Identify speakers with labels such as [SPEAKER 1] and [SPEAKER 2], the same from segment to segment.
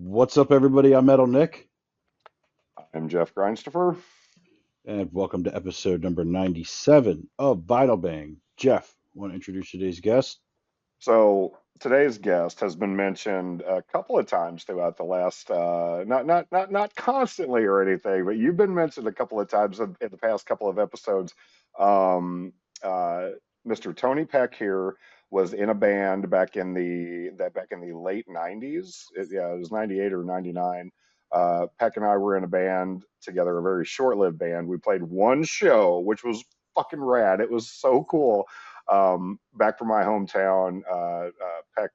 [SPEAKER 1] What's up, everybody? I'm Metal Nick,
[SPEAKER 2] I'm Jeff Grindstoffer.
[SPEAKER 1] and welcome to episode number 97 of Vital Bang. Jeff, want to introduce today's guest?
[SPEAKER 2] So today's guest has been mentioned a couple of times throughout the last, not constantly or anything, but you've been mentioned a couple of times in the past couple of episodes. Um, uh, Mr. Tony Peck here was in a band back in the late '90s. Yeah, it was '98 or '99. Peck and I were in a band together, a very short-lived band. We played one show, which was fucking rad. It was so cool. Back from my hometown, Peck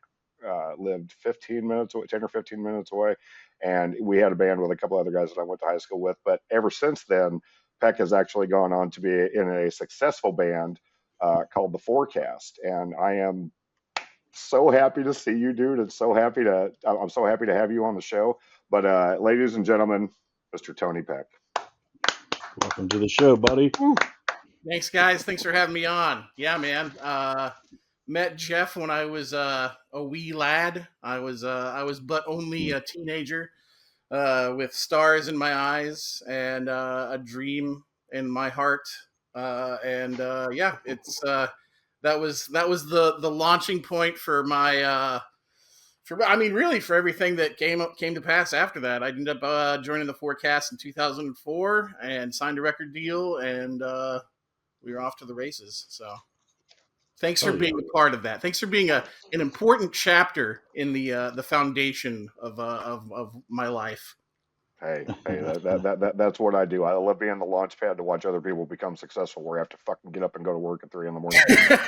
[SPEAKER 2] lived 15 minutes away, 10 or 15 minutes away. And we had a band with a couple other guys that I went to high school with. But ever since then, Peck has actually gone on to be in a successful band called The Forecast. And I am so happy to see you, dude. I'm so happy to have you on the show. But ladies and gentlemen, Mr. Tony Peck.
[SPEAKER 1] Welcome to the show, buddy.
[SPEAKER 2] Woo.
[SPEAKER 3] Thanks, guys. Thanks for having me on. Yeah, man. Met Jeff when I was a wee lad. I was but only a teenager, with stars in my eyes and a dream in my heart. Yeah, it's that was the launching point for my really for everything that came to pass after that. I ended up joining the Forecast in 2004 and signed a record deal, and we were off to the races. So thanks for being a part of that. Thanks for being an important chapter in the foundation of my life.
[SPEAKER 2] Hey, that's what I do. I love being the launch pad to watch other people become successful where I have to fucking get up and go to work at 3 in the morning.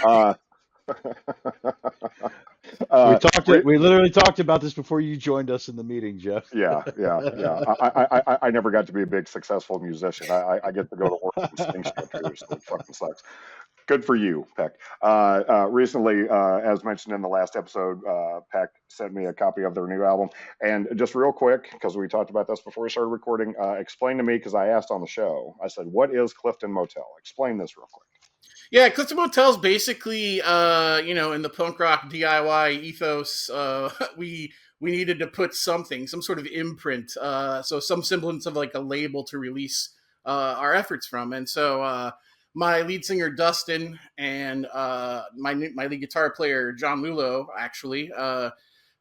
[SPEAKER 2] Uh,
[SPEAKER 1] We
[SPEAKER 2] uh,
[SPEAKER 1] talked.
[SPEAKER 2] re-
[SPEAKER 1] We literally talked about this before you joined us in the meeting, Jeff.
[SPEAKER 2] yeah. I never got to be a big successful musician. I get to go to work and sing shit here, so it fucking sucks. Good for you, Peck. Recently, as mentioned in the last episode, Peck sent me a copy of their new album. And just real quick, because we talked about this before we started recording, explain to me, because I asked on the show, I said, what is Clifton Motel? Explain this real quick.
[SPEAKER 3] Yeah, Clifton Motel's basically, in the punk rock DIY ethos, we needed to put something, some sort of imprint, so some semblance of like a label to release our efforts from. And so my lead singer Dustin and my lead guitar player John Lulo, actually,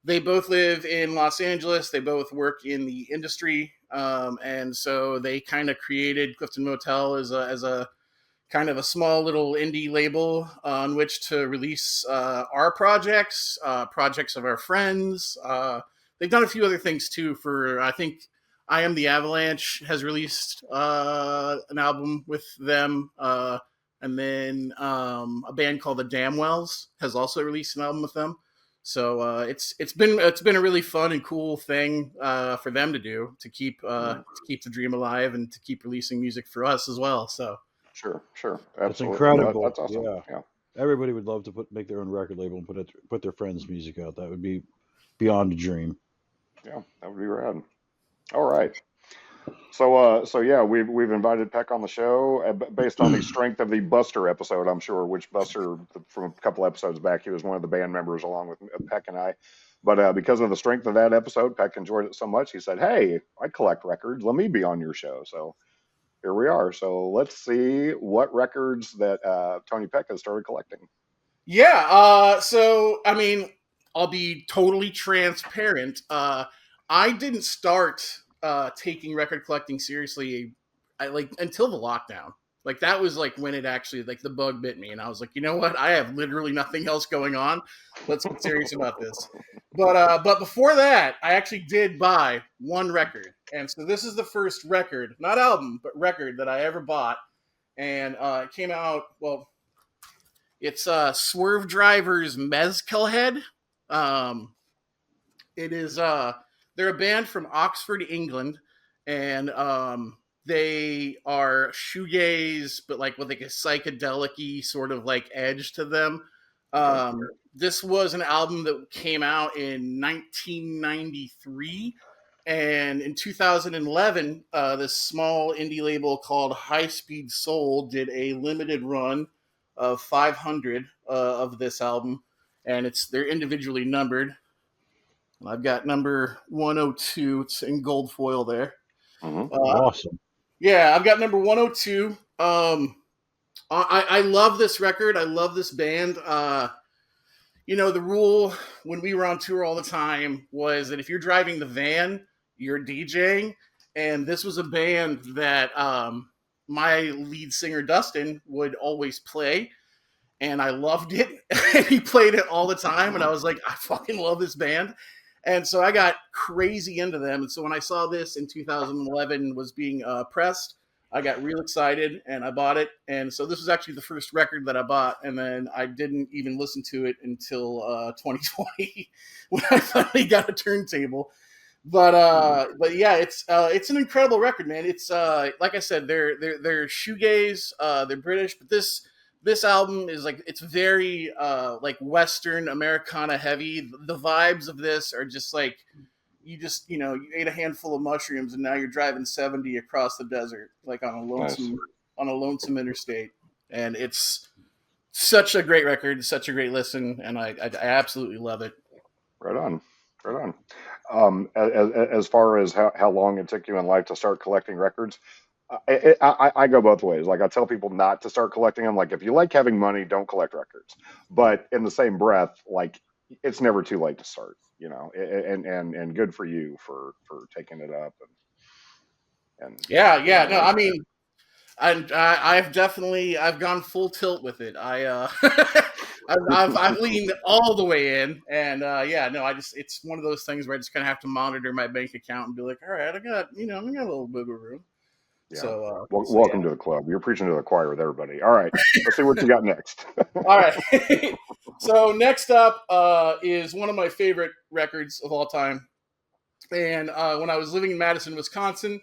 [SPEAKER 3] they both live in Los Angeles. They both work in the industry, and so they kind of created Clifton Motel as a kind of a small little indie label on which to release our projects, projects of our friends. They've done a few other things too. For I think I Am the Avalanche has released an album with them, and then a band called the Damwells has also released an album with them. So it's been a really fun and cool thing for them to do to keep the dream alive and to keep releasing music for us as well. So.
[SPEAKER 2] Sure,
[SPEAKER 1] That's
[SPEAKER 2] absolutely.
[SPEAKER 1] incredible.
[SPEAKER 2] That's awesome.
[SPEAKER 1] Yeah,
[SPEAKER 2] Yeah,
[SPEAKER 1] everybody would love to make their own record label and put their friends' music out. That would be beyond a dream.
[SPEAKER 2] yeah, that would be rad. All right. So yeah, we've invited Peck on the show based on the strength of the Buster episode. I'm sure, which Buster from a couple episodes back, he was one of the band members along with Peck and I. But because of the strength of that episode, Peck enjoyed it so much, he said, "Hey, I collect records. Let me be on your show." So here we are. So let's see what records that Tony Peck has started collecting.
[SPEAKER 3] Yeah. So I mean, I'll be totally transparent. I didn't start taking record collecting seriously, until the lockdown. Like that was like when it actually like the bug bit me, and I was like, you know what? I have literally nothing else going on. Let's get serious about this. But before that, I actually did buy one record, and so this is the first record, not album, but record that I ever bought, and it came out well. It's Swerve Driver's Mezcal Head. Um, it is they're a band from Oxford, England, and they are shoegaze, but like with like a psychedelic sort of like edge to them.
[SPEAKER 2] Okay.
[SPEAKER 3] This was an album that came out in 1993, and in 2011, this small indie label called High Speed Soul did a limited run of 500 of this album, and they're individually numbered. I've got number 102. It's in gold foil there.
[SPEAKER 2] Mm-hmm.
[SPEAKER 1] Awesome.
[SPEAKER 3] Yeah, I've got number 102. I love this record. I love this band. The rule when we were on tour all the time was that if you're driving the van, you're DJing. And this was a band that my lead singer, Dustin, would always play. And I loved it. And he played it all the time. And I was like, I fucking love this band. And so I got crazy into them. And so when I saw this in 2011 was being pressed, I got real excited and I bought it. And so this was actually the first record that I bought. And then I didn't even listen to it until 2020 when I finally got a turntable. But yeah, it's an incredible record, man. It's like I said, they're shoegaze, they're British, but this album is like it's very like Western Americana heavy. The vibes of this are just like you ate a handful of mushrooms and now you're driving 70 across the desert like on a lonesome interstate, and it's such a great record, such a great listen, and I absolutely love it.
[SPEAKER 2] Right on. Right on. As far as how long it took you in life to start collecting records, I go both ways. Like I tell people not to start collecting them. Like if you like having money, don't collect records. But in the same breath, like it's never too late to start. And good for you for taking it up and getting
[SPEAKER 3] Yeah.
[SPEAKER 2] it
[SPEAKER 3] No,
[SPEAKER 2] right.
[SPEAKER 3] I mean, I've gone full tilt with it. I've leaned all the way in, and yeah, no, it's one of those things where I just kind of have to monitor my bank account and be like, all right, I got a little bit of room.
[SPEAKER 2] Yeah.
[SPEAKER 3] So yeah.
[SPEAKER 2] Welcome to the club. You're preaching to the choir with everybody. All right. Let's see what you got next.
[SPEAKER 3] All right. So next up is one of my favorite records of all time, and when I was living in Madison, Wisconsin,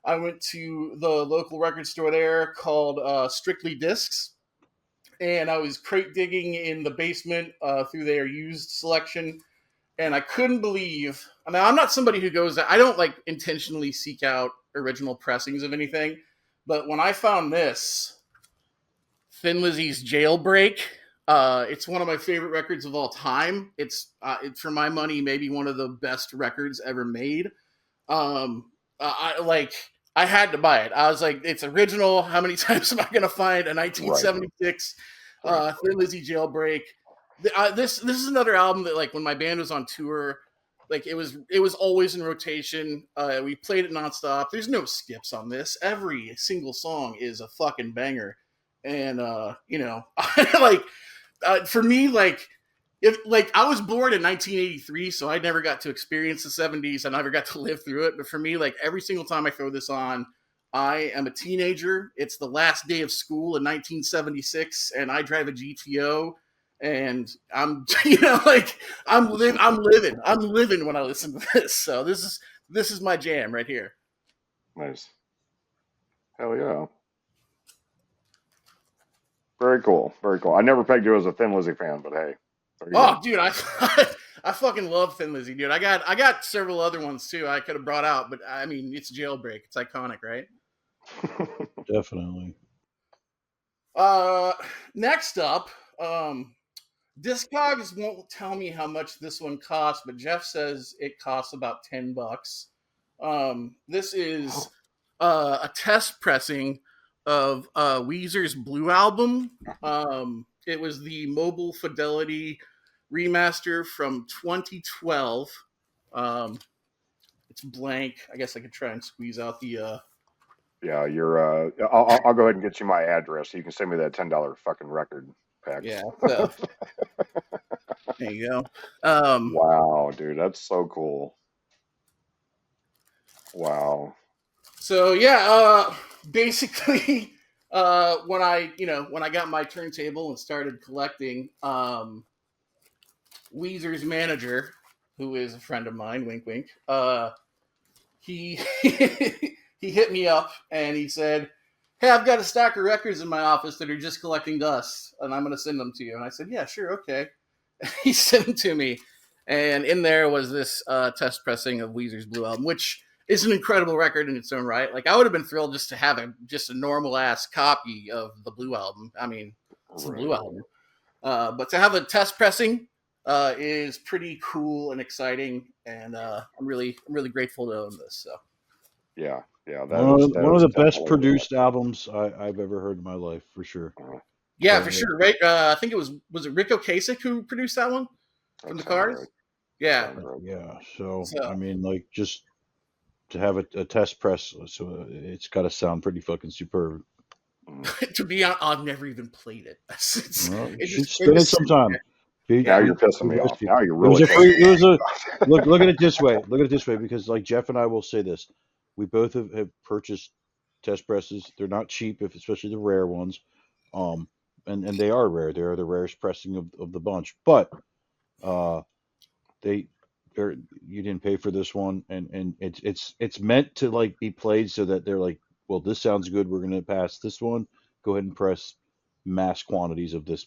[SPEAKER 3] I went to the local record store there called Strictly Discs, and I was crate digging in the basement through their used selection, and I couldn't believe. I mean, I'm not somebody who goes. I don't like intentionally seek out original pressings of anything, but when I found this Thin Lizzy's Jailbreak, it's one of my favorite records of all time. It's for my money maybe one of the best records ever made. I like. I had to buy it. I was like, it's original. How many times am I going to find a
[SPEAKER 2] Right.
[SPEAKER 3] 1976
[SPEAKER 2] Right.
[SPEAKER 3] Thin Lizzy Jailbreak? This is another album that like when my band was on tour, like it was always in rotation. We played it nonstop. There's no skips on this. Every single song is a fucking banger, and like for me, like if like I was born in 1983, so I never got to experience the 70s. I never got to live through it. But for me, like every single time I throw this on, I am a teenager. It's the last day of school in 1976, and I drive a GTO, and I'm like I'm living when I listen to this. So this is my jam right here.
[SPEAKER 2] Nice. Hell yeah. Very cool. Very cool. I never pegged you as a Thin Lizzy fan, but hey, there you
[SPEAKER 3] Oh,
[SPEAKER 2] go.
[SPEAKER 3] dude, I I fucking love Thin Lizzy, dude. I got several other ones too. I could have brought out, but I mean, it's Jailbreak. It's iconic, right?
[SPEAKER 1] Definitely.
[SPEAKER 3] Uh, Next up, Discogs won't tell me how much this one costs, but Jeff says it costs about $10. This is a test pressing of Weezer's Blue album. It was the Mobile Fidelity remaster from 2012. Um, it's blank. I guess I could try and squeeze out the.
[SPEAKER 2] Yeah, you're. I'll go ahead and get you my address so you can send me that $10 fucking record pack.
[SPEAKER 3] Yeah, so there you go. Um,
[SPEAKER 2] Wow, dude, that's so cool. Wow.
[SPEAKER 3] so yeah, basically, when I got my turntable and started collecting, Weezer's manager, who is a friend of mine, wink wink, he he hit me up and he said, "Hey, I've got a stack of records in my office that are just collecting dust, and I'm going to send them to you." And I said, "Yeah, sure, okay." He sent them to me, and in there was this test pressing of Weezer's Blue Album, which is an incredible record in its own right. Like I would have been thrilled just to have a normal ass copy of the Blue Album. I mean, it's the
[SPEAKER 2] Right.
[SPEAKER 3] Blue Album, but to have a test pressing is pretty cool and exciting, and I'm really grateful to own this. So
[SPEAKER 2] Yeah, yeah, that
[SPEAKER 1] One of
[SPEAKER 2] is
[SPEAKER 1] the best
[SPEAKER 2] definitely
[SPEAKER 1] produced albums I've ever heard in my life, for sure.
[SPEAKER 3] yeah,
[SPEAKER 1] So
[SPEAKER 3] for sure, right? I think it Rick Ocasek who produced that one from
[SPEAKER 2] that
[SPEAKER 3] the
[SPEAKER 2] sounds right.
[SPEAKER 3] Cars.
[SPEAKER 2] That
[SPEAKER 3] Yeah,
[SPEAKER 2] sounds right.
[SPEAKER 1] yeah, so
[SPEAKER 3] so
[SPEAKER 1] I mean, like, just to have a test press, so it's got to sound pretty fucking superb.
[SPEAKER 2] Mm.
[SPEAKER 3] to be honest, I've never even played it.
[SPEAKER 1] Well, you
[SPEAKER 3] It
[SPEAKER 1] should
[SPEAKER 3] just
[SPEAKER 1] spin it
[SPEAKER 3] sits
[SPEAKER 1] sometime.
[SPEAKER 3] there.
[SPEAKER 1] Be,
[SPEAKER 2] Now
[SPEAKER 3] Yeah,
[SPEAKER 2] you're
[SPEAKER 1] be,
[SPEAKER 2] pissing
[SPEAKER 1] be
[SPEAKER 2] me
[SPEAKER 1] nice
[SPEAKER 2] off.
[SPEAKER 1] to you.
[SPEAKER 2] Now you're
[SPEAKER 1] It was
[SPEAKER 2] really
[SPEAKER 1] a
[SPEAKER 2] pissing
[SPEAKER 1] free.
[SPEAKER 2] me
[SPEAKER 1] It was a
[SPEAKER 2] off.
[SPEAKER 1] look. Look at it this way. Look at it this way, because like Jeff and I will say this: we both have purchased test presses. They're not cheap, if especially the rare ones. Um, and they are rare. They are the rarest pressing of the bunch. But uh, they they're you didn't pay for this one, and it's meant to like be played so that they're like, well, this sounds good. We're gonna pass this one. Go ahead and press mass quantities of this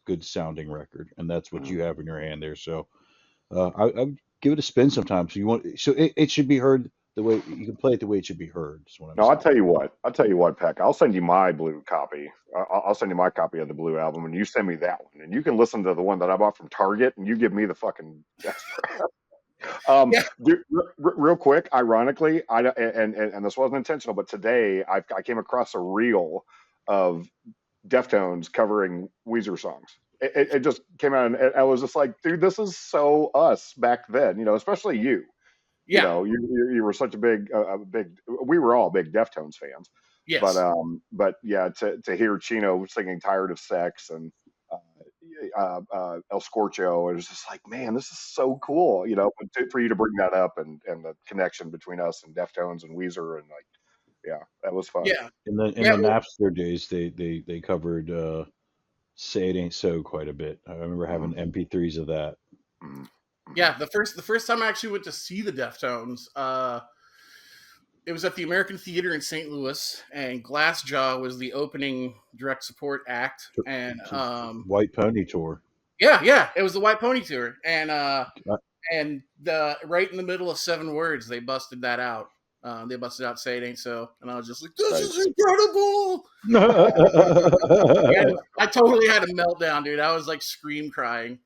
[SPEAKER 1] good sounding record, and that's what
[SPEAKER 2] Mm.
[SPEAKER 1] you have in your hand there. So I would give it a spin sometime. So it should be heard the way you can play it the way it should be heard. Is what I'm
[SPEAKER 2] No, I'll
[SPEAKER 1] saying.
[SPEAKER 2] tell you what. I'll tell you what, Peck. I'll send you my blue copy. I'll send you my copy of the blue album, and you send me that one, and you can listen to the one that I bought from Target, and you give me the fucking Death Press.
[SPEAKER 3] yeah,
[SPEAKER 2] Dude, real quick, ironically, and this wasn't intentional, but today I came across a reel of Deftones covering Weezer songs. It just came out, and I was just like, dude, this is so us back then, especially you.
[SPEAKER 3] yeah,
[SPEAKER 2] You were such a big. We were all big Deftones fans, but
[SPEAKER 3] yes,
[SPEAKER 2] yeah, to hear Chino singing "Tired of Sex" and El Scorcho, it was just like, man, this is so cool, for you to bring that up and the connection between us and Deftones and Weezer and like, yeah, that was fun.
[SPEAKER 3] yeah,
[SPEAKER 1] In
[SPEAKER 3] yeah.
[SPEAKER 1] the
[SPEAKER 3] Well,
[SPEAKER 1] Napster days, they covered "Say It Ain't So" quite a bit. I remember
[SPEAKER 2] Mm,
[SPEAKER 1] having MP3s of that.
[SPEAKER 2] mm, mm.
[SPEAKER 3] yeah, the first time I actually went to see the Deftones, it was at the American Theater in St. Louis, and Glassjaw was the opening direct support act, and
[SPEAKER 1] To White Pony Tour.
[SPEAKER 3] yeah, it was the White Pony tour,
[SPEAKER 1] I-
[SPEAKER 3] and the right in the middle of 7 words, they busted that out. They busted out "Say It Ain't So," and I was just like, "This
[SPEAKER 2] Right.
[SPEAKER 3] is incredible!" And I totally had a meltdown, dude. I was like scream crying.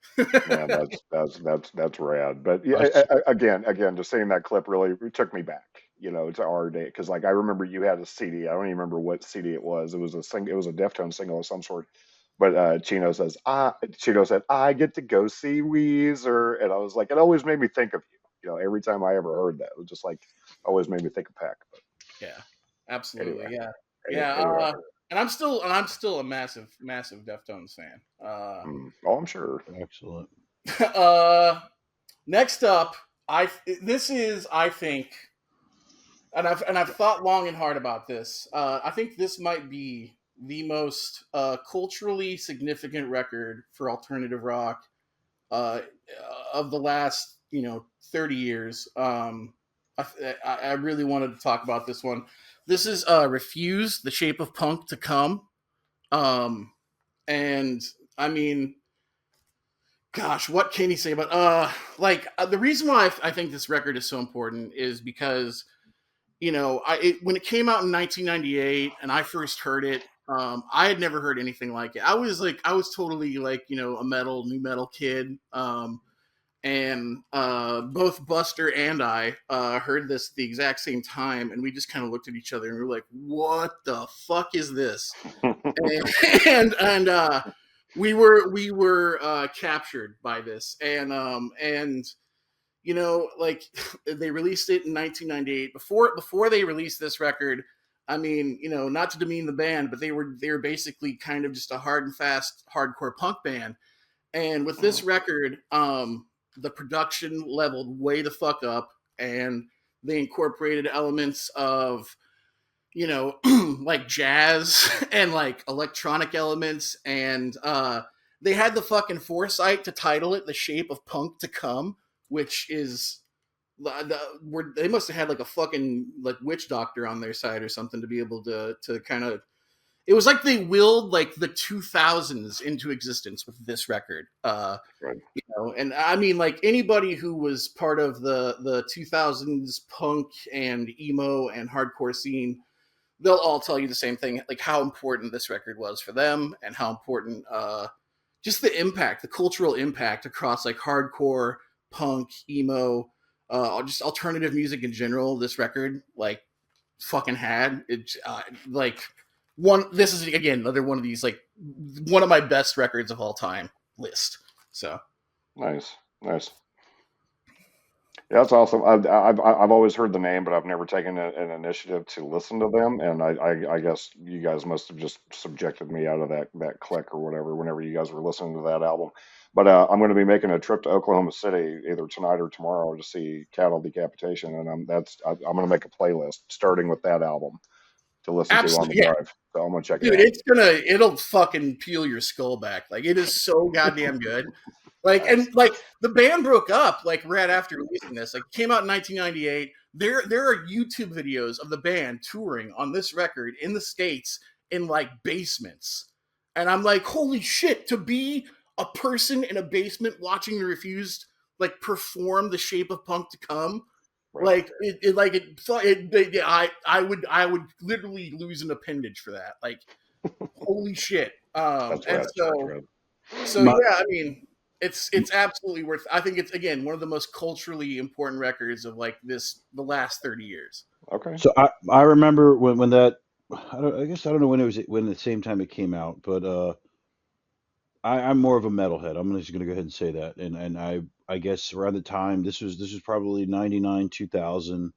[SPEAKER 2] Man, that's rad. But
[SPEAKER 1] I
[SPEAKER 2] yeah,
[SPEAKER 1] s-
[SPEAKER 2] again, just seeing that clip really took me back, to our day. Because like I remember you had a CD. I don't even remember what CD it was. It was a Deftones single of some sort. But Chino said, "I get to go see Weezer," and I was like, it always made me think of you. Every time I ever heard that, it was just like always made me think of Peck. But
[SPEAKER 3] Yeah,
[SPEAKER 2] anyway,
[SPEAKER 3] absolutely. Yeah, yeah.
[SPEAKER 2] anyway.
[SPEAKER 3] And I'm still a massive Deftones fan.
[SPEAKER 2] Oh, I'm sure.
[SPEAKER 1] Excellent.
[SPEAKER 3] Uh, Next up, this is I think, and I've thought long and hard about this. I think this might be the most culturally significant record for alternative rock uh, of the last 30 years. I really wanted to talk about this one. This is "Refuse: The Shape of Punk to Come," um, and I mean, gosh, what can you say about the reason why I think this record is so important is because when it came out in 1998 and I first heard it, I had never heard anything like it. I was totally like a new metal kid, and both Buster and I heard this at the exact same time, and we just kind of looked at each other and we were like, "What the fuck is this?" and and we were captured by this, and like they released it in 1998. Before they released this record, I mean, not to demean the band, but they were basically kind of just a hard and fast hardcore punk band. And with this record, the production leveled way the fuck up, and they incorporated elements of like jazz and like electronic elements, and they had the fucking foresight to title it "The Shape of Punk to Come," which is they must have had like a fucking like witch doctor on their side or something to be able to kind of. It was like they willed like the 2000s into existence with this record.
[SPEAKER 2] Right.
[SPEAKER 3] And I mean, like anybody who was part of the 2000s punk and emo and hardcore scene, they'll all tell you the same thing, like how important this record was for them and how important just the impact, the cultural impact across like hardcore, punk, emo, just alternative music in general. This record like fucking had it, like one. This is again another one of these like one of my best records of all time list. So
[SPEAKER 2] Nice, nice. Yeah, that's awesome. I've always heard the name, but I've never taken an initiative to listen to them. And I guess you guys must have just subjected me out of that click or whatever whenever you guys were listening to that album. But I'm going to be making a trip to Oklahoma City either tonight or tomorrow to see Cattle Decapitation, and I'm going to make a playlist starting with that album to listen to on the
[SPEAKER 3] absolutely, yeah,
[SPEAKER 2] drive. So I'm going to check it
[SPEAKER 3] dude,
[SPEAKER 2] out.
[SPEAKER 3] it'll fucking peel your skull back. Like it is so goddamn good. Like and
[SPEAKER 2] Nice.
[SPEAKER 3] like the band broke up like right after releasing this. Like it came out in 1998. There are YouTube videos of the band touring on this record in the States in like basements. And I'm like, holy shit, to be a person in a basement watching the Refused like perform the Shape of Punk to Come,
[SPEAKER 2] Right.
[SPEAKER 3] like I would literally lose an appendage for that. Like holy shit.
[SPEAKER 2] That's
[SPEAKER 3] And
[SPEAKER 2] rad. That's
[SPEAKER 3] so
[SPEAKER 2] rad.
[SPEAKER 3] so
[SPEAKER 1] My,
[SPEAKER 3] yeah, I mean, it's absolutely worth. I think it's again one of the most culturally important records of like the last 30 years.
[SPEAKER 2] Okay.
[SPEAKER 1] so I remember when that I guess I don't know when it was when the same time it came out, but I'm more of a metalhead. I'm just gonna go ahead and say that, and I guess around the time this was probably 99 2000,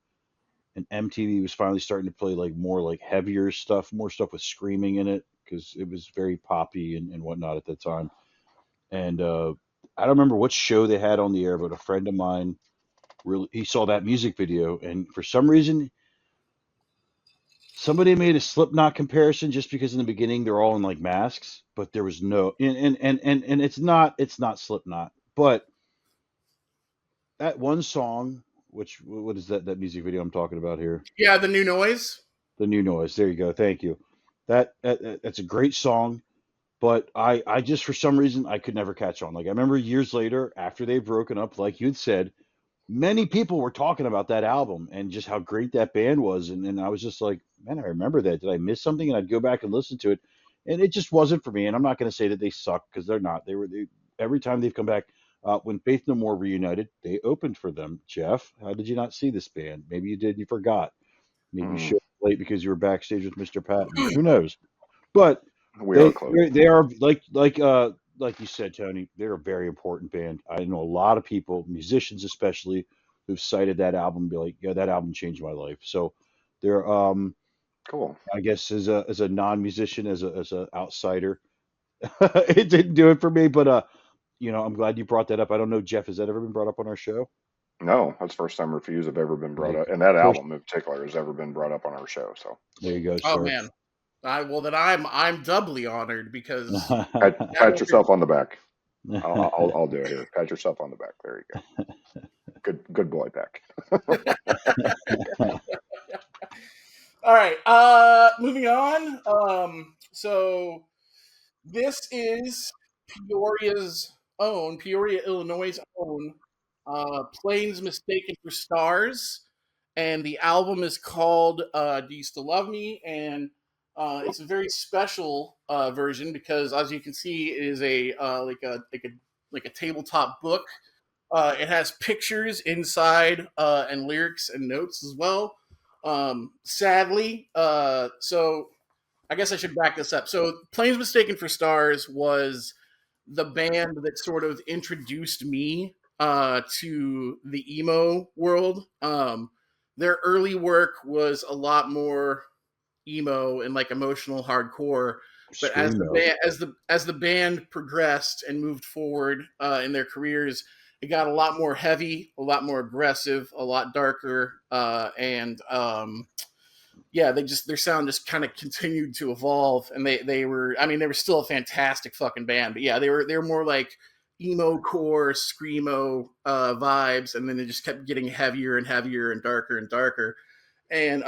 [SPEAKER 1] and MTV was finally starting to play like more like heavier stuff, more stuff with screaming in it because it was very poppy and whatnot at that time. And I don't remember what show they had on the air, but a friend of mine really he saw that music video, and for some reason somebody made a Slipknot comparison just because in the beginning they're all in like masks, but there was no and it's not Slipknot, but that one song, which what is that music video I'm talking about here?
[SPEAKER 3] Yeah, the new noise.
[SPEAKER 1] The New Noise. There you go. Thank you. That's a great song, but I just for some reason I could never catch on. Like I remember years later after they've broken up, like you had said, many people were talking about that album and just how great that band was, and I was just like, man, I remember that. Did I miss something? And I'd go back and listen to it, and it just wasn't for me. And I'm not going to say that they suck because they're not. Every time they've come back. When Faith No More reunited, they opened for them. Jeff, how did you not see this band? Maybe you did and you forgot. Maybe you
[SPEAKER 2] Mm,
[SPEAKER 1] showed up late because you were backstage with Mr. Patton. Who knows? But
[SPEAKER 2] we are
[SPEAKER 1] they
[SPEAKER 2] close.
[SPEAKER 1] they are like you said, Tony. They're a very important band. I know a lot of people, musicians especially, who've cited that album, and be like, yeah, that album changed my life. So they're
[SPEAKER 2] Cool.
[SPEAKER 1] I guess as a non-musician, as a outsider, it didn't do it for me. But I'm glad you brought that up. I don't know, Jeff, has that ever been brought up on our show?
[SPEAKER 2] No, that's the first time Refuse have ever been
[SPEAKER 1] There
[SPEAKER 2] brought
[SPEAKER 1] you
[SPEAKER 2] up,
[SPEAKER 1] go.
[SPEAKER 2] and that
[SPEAKER 1] First,
[SPEAKER 2] album in particular has ever been brought up on our show. So
[SPEAKER 1] there you go,
[SPEAKER 3] Oh
[SPEAKER 1] sir.
[SPEAKER 3] man. I well then I'm doubly honored because that
[SPEAKER 2] pat
[SPEAKER 3] record.
[SPEAKER 2] yourself on the back. I'll do it here. Pat yourself on the back. There you go. Good boy, Peck.
[SPEAKER 3] All right. Moving on. So this is Peoria, Illinois' own, Planes Mistaken for Stars, and the album is called "Do You Still Love Me?" And it's a very special version because, as you can see, it is a like a tabletop book. It has pictures inside and lyrics and notes as well. Sadly, so I guess I should back this up. So, Planes Mistaken for Stars was the band that sort of introduced me to the emo world. Their early work was a lot more emo and like emotional hardcore. But as the
[SPEAKER 1] Screamo.
[SPEAKER 3] band as the band progressed and moved forward in their careers, it got a lot more heavy, a lot more aggressive, a lot darker, and yeah, their sound just kind of continued to evolve, and they were, I mean, they were still a fantastic fucking band, but yeah, they were more like emo core screamo vibes, and then they just kept getting heavier and heavier and darker and darker. And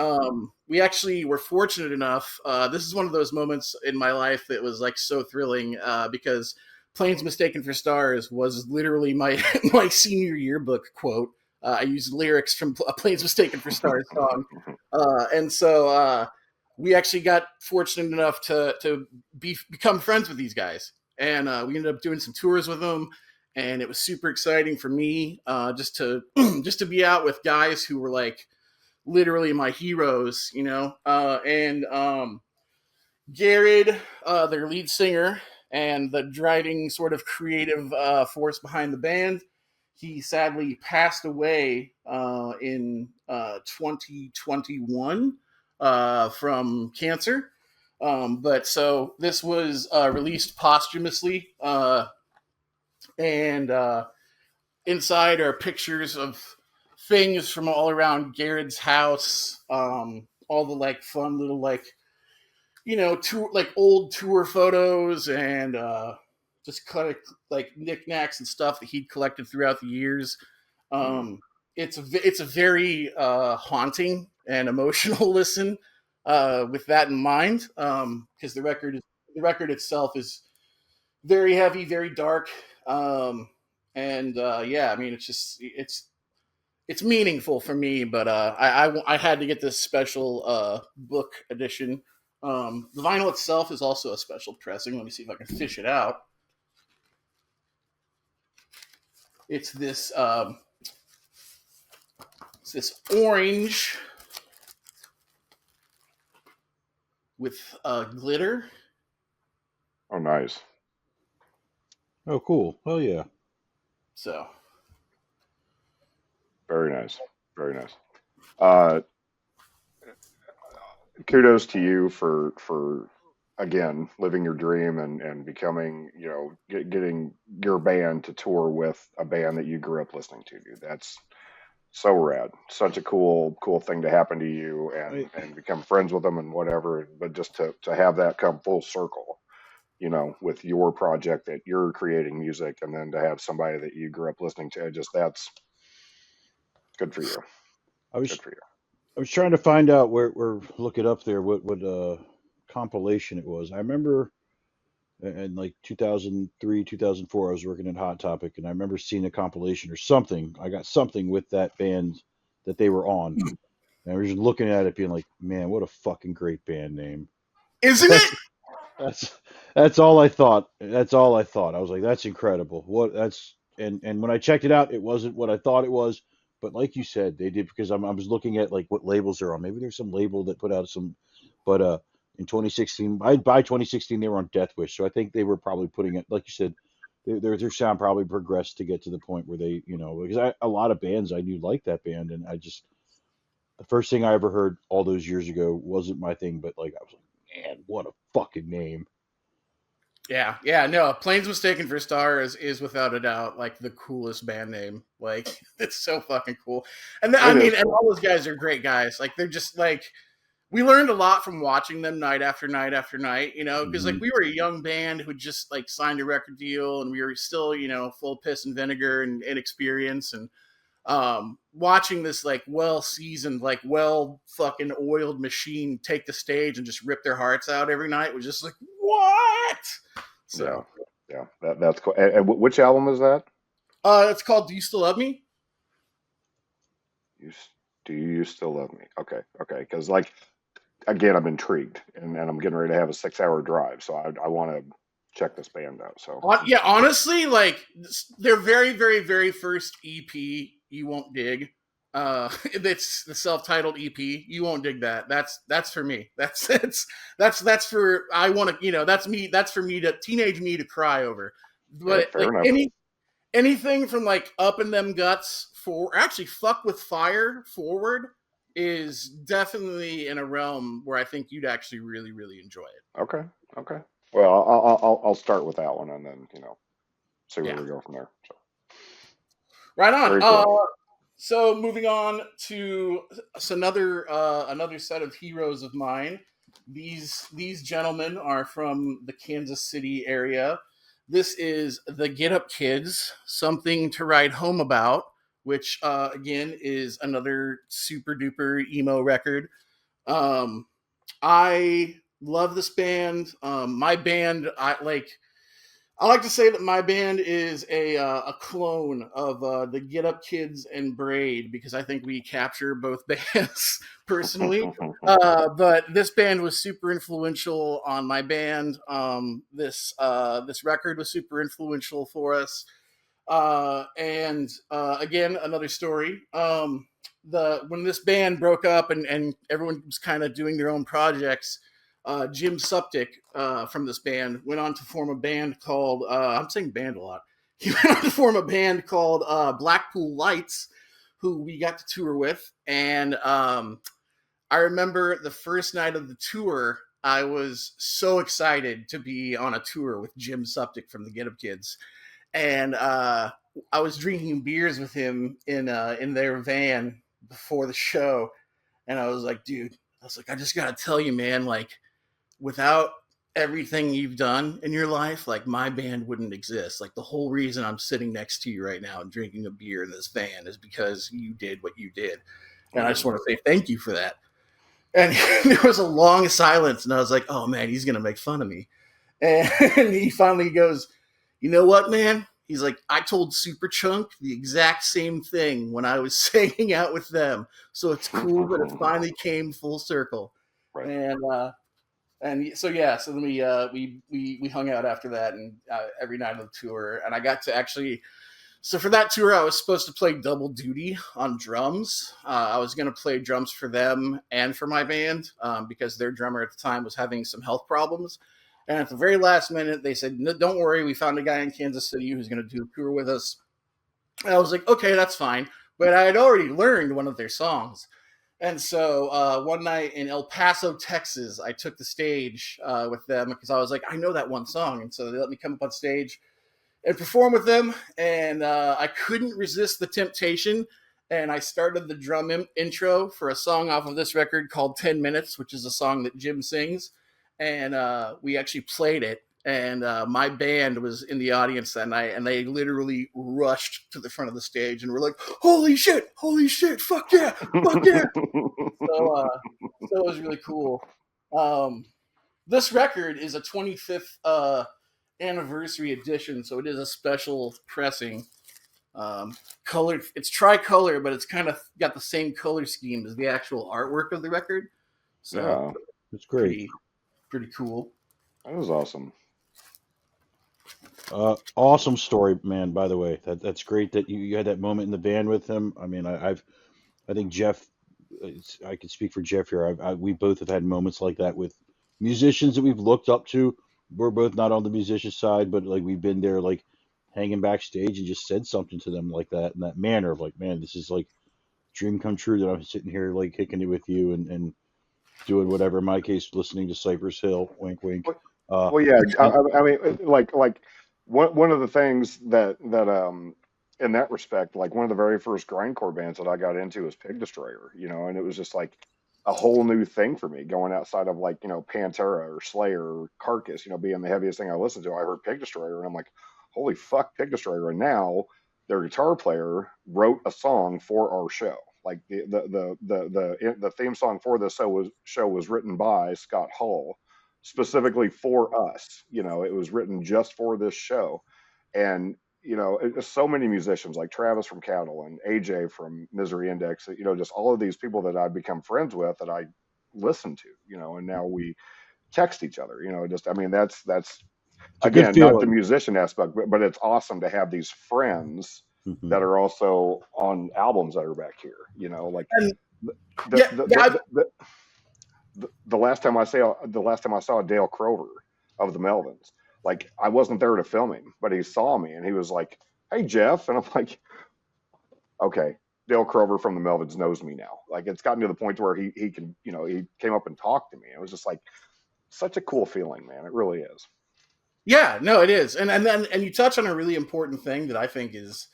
[SPEAKER 3] we actually were fortunate enough. This is one of those moments in my life that was like so thrilling because "Planes Mistaken for Stars" was literally my my senior yearbook quote. I used lyrics from a "Planes Mistaken for Stars" song, and so we actually got fortunate enough to become friends with these guys. and we ended up doing some tours with them, and it was super exciting for me just to just to be out with guys who were like literally my heroes, you know. And Jared, their lead singer and the driving sort of creative force behind the band, he sadly passed away in 2021 from cancer. But so this was released posthumously, and inside are pictures of things from all around Garrett's house. All the like fun little like tour like old tour photos and just kind of like knickknacks and stuff that he'd collected throughout the years.
[SPEAKER 2] Mm.
[SPEAKER 3] Um, it's a very haunting and emotional listen with that in mind, because the record itself is very heavy, very dark, and yeah, I mean it's meaningful for me, but I had to get this special book edition. The vinyl itself is also a special pressing. Let me see if I can fish it out. It's this it's this orange with glitter.
[SPEAKER 2] Oh, nice.
[SPEAKER 1] Oh, cool. Hell yeah.
[SPEAKER 3] So
[SPEAKER 2] Very nice. Very nice. Uh, Kudos to you for again living your dream and becoming getting your band to tour with a band that you grew up listening to, dude. That's so rad. Such a cool thing to happen to you
[SPEAKER 1] I
[SPEAKER 2] and become friends with them and whatever. But just to have that come full circle, with your project that you're creating music, and then to have somebody that you grew up listening to, just that's good for you.
[SPEAKER 1] I was
[SPEAKER 2] Good for you.
[SPEAKER 1] I was trying to find out where look it up there what compilation it was. I remember in like 2003, 2004, I was working at Hot Topic, and I remember seeing a compilation or something. I got something with that band that they were on, and I was just looking at it, being like, "Man, what a fucking great band name."
[SPEAKER 3] isn't it?
[SPEAKER 1] That's that's that's all I thought. That's all I thought. I was like, "That's incredible." What that's and when I checked it out, it wasn't what I thought it was. But like you said, they did because I was looking at like what labels they're on. Maybe there's some label that put out some, but in 2016, by 2016 they were on Death Wish, so I think they were probably putting it like you said. Their sound probably progressed to get to the point where they, because a lot of bands I knew liked that band, and I just the first thing I ever heard all those years ago wasn't my thing, but like I was like, man, what a fucking name.
[SPEAKER 3] Yeah, yeah, no. Planes Mistaken for Stars is without a doubt like the coolest band name. Like it's so fucking cool. And I
[SPEAKER 2] It
[SPEAKER 3] mean,
[SPEAKER 2] is
[SPEAKER 3] and
[SPEAKER 2] cool.
[SPEAKER 3] all those guys are great guys. Like they're just like we learned a lot from watching them night after night after night, because
[SPEAKER 1] Hmm.
[SPEAKER 3] like we were a young band who just like signed a record deal and we were still, full of piss and vinegar and inexperience, and watching this like well seasoned, like well fucking oiled machine take the stage and just rip their hearts out every night was just like what?
[SPEAKER 2] Yeah,
[SPEAKER 3] So
[SPEAKER 2] yeah. That's cool. And which album is that?
[SPEAKER 3] it's called Do You Still Love Me?
[SPEAKER 2] You, do you still love me? Okay, okay. Because like again, I'm intrigued, and I'm getting ready to have a 6 hour drive, so I want to check this band out. So
[SPEAKER 3] Yeah, honestly, like their very, very, very first EP, You Won't Dig. It's the self-titled EP. You won't dig that. That's for me. That's for I want to. That's me. That's for me to teenage me to cry over.
[SPEAKER 2] yeah,
[SPEAKER 3] But
[SPEAKER 2] fair
[SPEAKER 3] like
[SPEAKER 2] enough.
[SPEAKER 3] anything from like Up in Them Guts for actually Fuck with Fire forward is definitely in a realm where I think you'd actually really, really enjoy it.
[SPEAKER 2] Okay, okay. Well, I'll start with that one, and then see where
[SPEAKER 3] Yeah,
[SPEAKER 2] we go from there. So
[SPEAKER 3] right on.
[SPEAKER 2] very cool.
[SPEAKER 3] So moving on to another set of heroes of mine. These gentlemen are from the Kansas City area. This is the Get Up Kids, Something to Write Home About, which again is another super duper emo record. Um, I love this band. My band, I like. I like to say that my band is a clone of the Get Up Kids and Braid because I think we capture both bands personally. But this band was super influential on my band. This record was super influential for us. And again, another story. The When this band broke up and everyone was kind of doing their own projects, Jim Suptic from this band went on to form a band called I'm saying band a lot. He went on to form a band called Blackpool Lights, who we got to tour with. And I remember the first night of the tour, I was so excited to be on a tour with Jim Suptic from the Get Up Kids, and I was drinking beers with him in their van before the show, and I was like, dude, I just gotta tell you, man, like without everything you've done in your life, like my band wouldn't exist. Like the whole reason I'm sitting next to you right now and drinking a beer in this van is because you did what you did, and I just want to say thank you for that. And there was a long silence, and I was like, oh man, he's gonna make fun of me. And he finally goes, you know what, man? He's like, I told Superchunk the exact same thing when I was hanging out with them. So it's cool that it finally came full circle.
[SPEAKER 2] Right.
[SPEAKER 3] And so yeah, so then we hung out after that, and every night of the tour, and I got to actually. So for that tour, I was supposed to play double duty on drums. I was going to play drums for them and for my band because their drummer at the time was having some health problems. And at the very last minute, they said, no, "Don't worry, we found a guy in Kansas City who's going to do a tour with us." And I was like, "Okay, that's fine." But I had already learned one of their songs. And so one night in El Paso, Texas, I took the stage with them because I was like, I know that one song. And so they let me come up on stage and perform with them. And I couldn't resist the temptation. And I started the drum intro for a song off of this record called 10 Minutes, which is a song that Jim sings. And we actually played it. And my band was in the audience that night, and they literally rushed to the front of the stage and were like, holy shit, fuck yeah, fuck yeah. So it was really cool. This record is a 25th anniversary edition, so it is a special pressing. Colored, it's tricolor, but it's kind of got the same color scheme as the actual artwork of the record. So
[SPEAKER 2] Yeah,
[SPEAKER 1] It's great.
[SPEAKER 3] pretty cool.
[SPEAKER 2] that was awesome.
[SPEAKER 1] Awesome story, man. By the way, that's great that you had that moment in the band with him. I mean, I think Jeff. I can speak for Jeff here. We both have had moments like that with musicians that we've looked up to. We're both not on the musician side, but like we've been there, like hanging backstage and just said something to them like that in that manner of like, man, this is like dream come true that I'm sitting here like kicking it with you and doing whatever. In my case, listening to Cypress Hill. Wink, wink.
[SPEAKER 2] Well,
[SPEAKER 1] Uh,
[SPEAKER 2] well, yeah. I,
[SPEAKER 1] and
[SPEAKER 2] I I mean, like one of the things that in that respect, like one of the very first grindcore bands that I got into was Pig Destroyer, and it was just like a whole new thing for me going outside of like Pantera or Slayer or Carcass, being the heaviest thing I listened to. I heard Pig Destroyer and I'm like, holy fuck, Pig Destroyer! And now their guitar player wrote a song for our show. Like the theme song for this show was written by Scott Hall specifically for us. It was written just for this show. And, so many musicians like Travis from Cattle and AJ from Misery Index, just all of these people that I've become friends with that I listen to, and now we text each other, just, I mean, that's
[SPEAKER 1] it's a good
[SPEAKER 2] again, not the
[SPEAKER 1] feeling.
[SPEAKER 2] musician aspect, but it's awesome to have these friends
[SPEAKER 1] Hmm.
[SPEAKER 2] that are also on albums that are back here, like
[SPEAKER 3] And
[SPEAKER 2] the, the,
[SPEAKER 3] yeah,
[SPEAKER 2] the,
[SPEAKER 3] yeah,
[SPEAKER 2] the, the, the last time I saw Dale Crover of the Melvins, like I wasn't there to film him, but he saw me and he was like, "Hey Jeff," and I'm like, "Okay." Dale Crover from the Melvins knows me now. Like it's gotten to the point where he can, he came up and talked to me. It was just like such a cool feeling, man. It really is.
[SPEAKER 3] yeah, no, it is. And you touch on a really important thing that I think is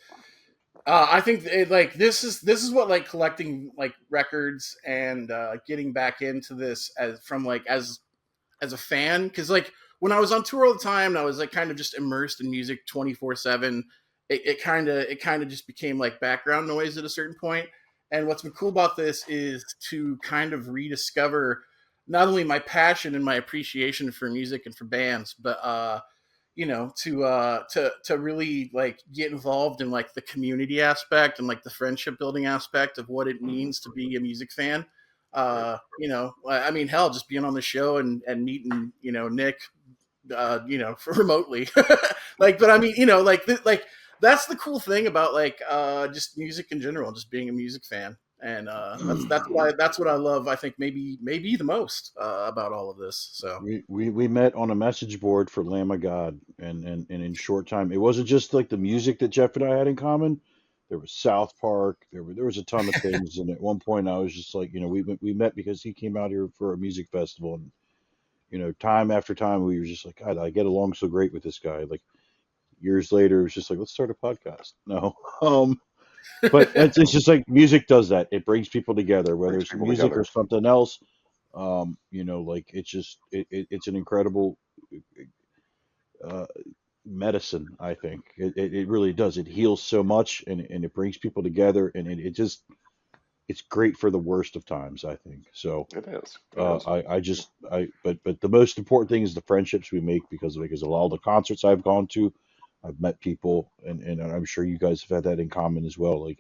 [SPEAKER 3] I think like this is what like collecting like records and getting back into this as from like as a fan, because like when I was on tour all the time and I was like kind of just immersed in music 24/7, it kind of just became like background noise at a certain point. And what's been cool about this is to kind of rediscover not only my passion and my appreciation for music and for bands, but to really like get involved in like the community aspect and like the friendship building aspect of what it
[SPEAKER 2] Hmm.
[SPEAKER 3] means to be a music fan.
[SPEAKER 2] Right.
[SPEAKER 3] I mean, hell, just being on the show and meeting, Nick, remotely. But I mean, like that's the cool thing about like just music in general, just being a music fan. And
[SPEAKER 2] Hmm.
[SPEAKER 3] that's what I love. I think maybe the most about all of this. So
[SPEAKER 1] We met on a message board for Lamb of God, and in short time, it wasn't just like the music that Jeff and I had in common. There was South Park. There was a ton of things, and at one point, I was just like, we met because he came out here for a music festival, and time after time, we were just like, God, I get along so great with this guy. Like years later, it was just like, let's start a podcast. No, but it's just like music does that. It brings people together, whether
[SPEAKER 2] Brings
[SPEAKER 1] it's
[SPEAKER 2] people
[SPEAKER 1] music or
[SPEAKER 2] together.
[SPEAKER 1] something else. Like it's an incredible uh, medicine. I think it really does. It heals so much, and it brings people together, and it just it's great for the worst of times. I think so.
[SPEAKER 2] It is. It is.
[SPEAKER 1] But the most important thing is the friendships we make because of all the concerts I've gone to, I've met people, and I'm sure you guys have had that in common as well, like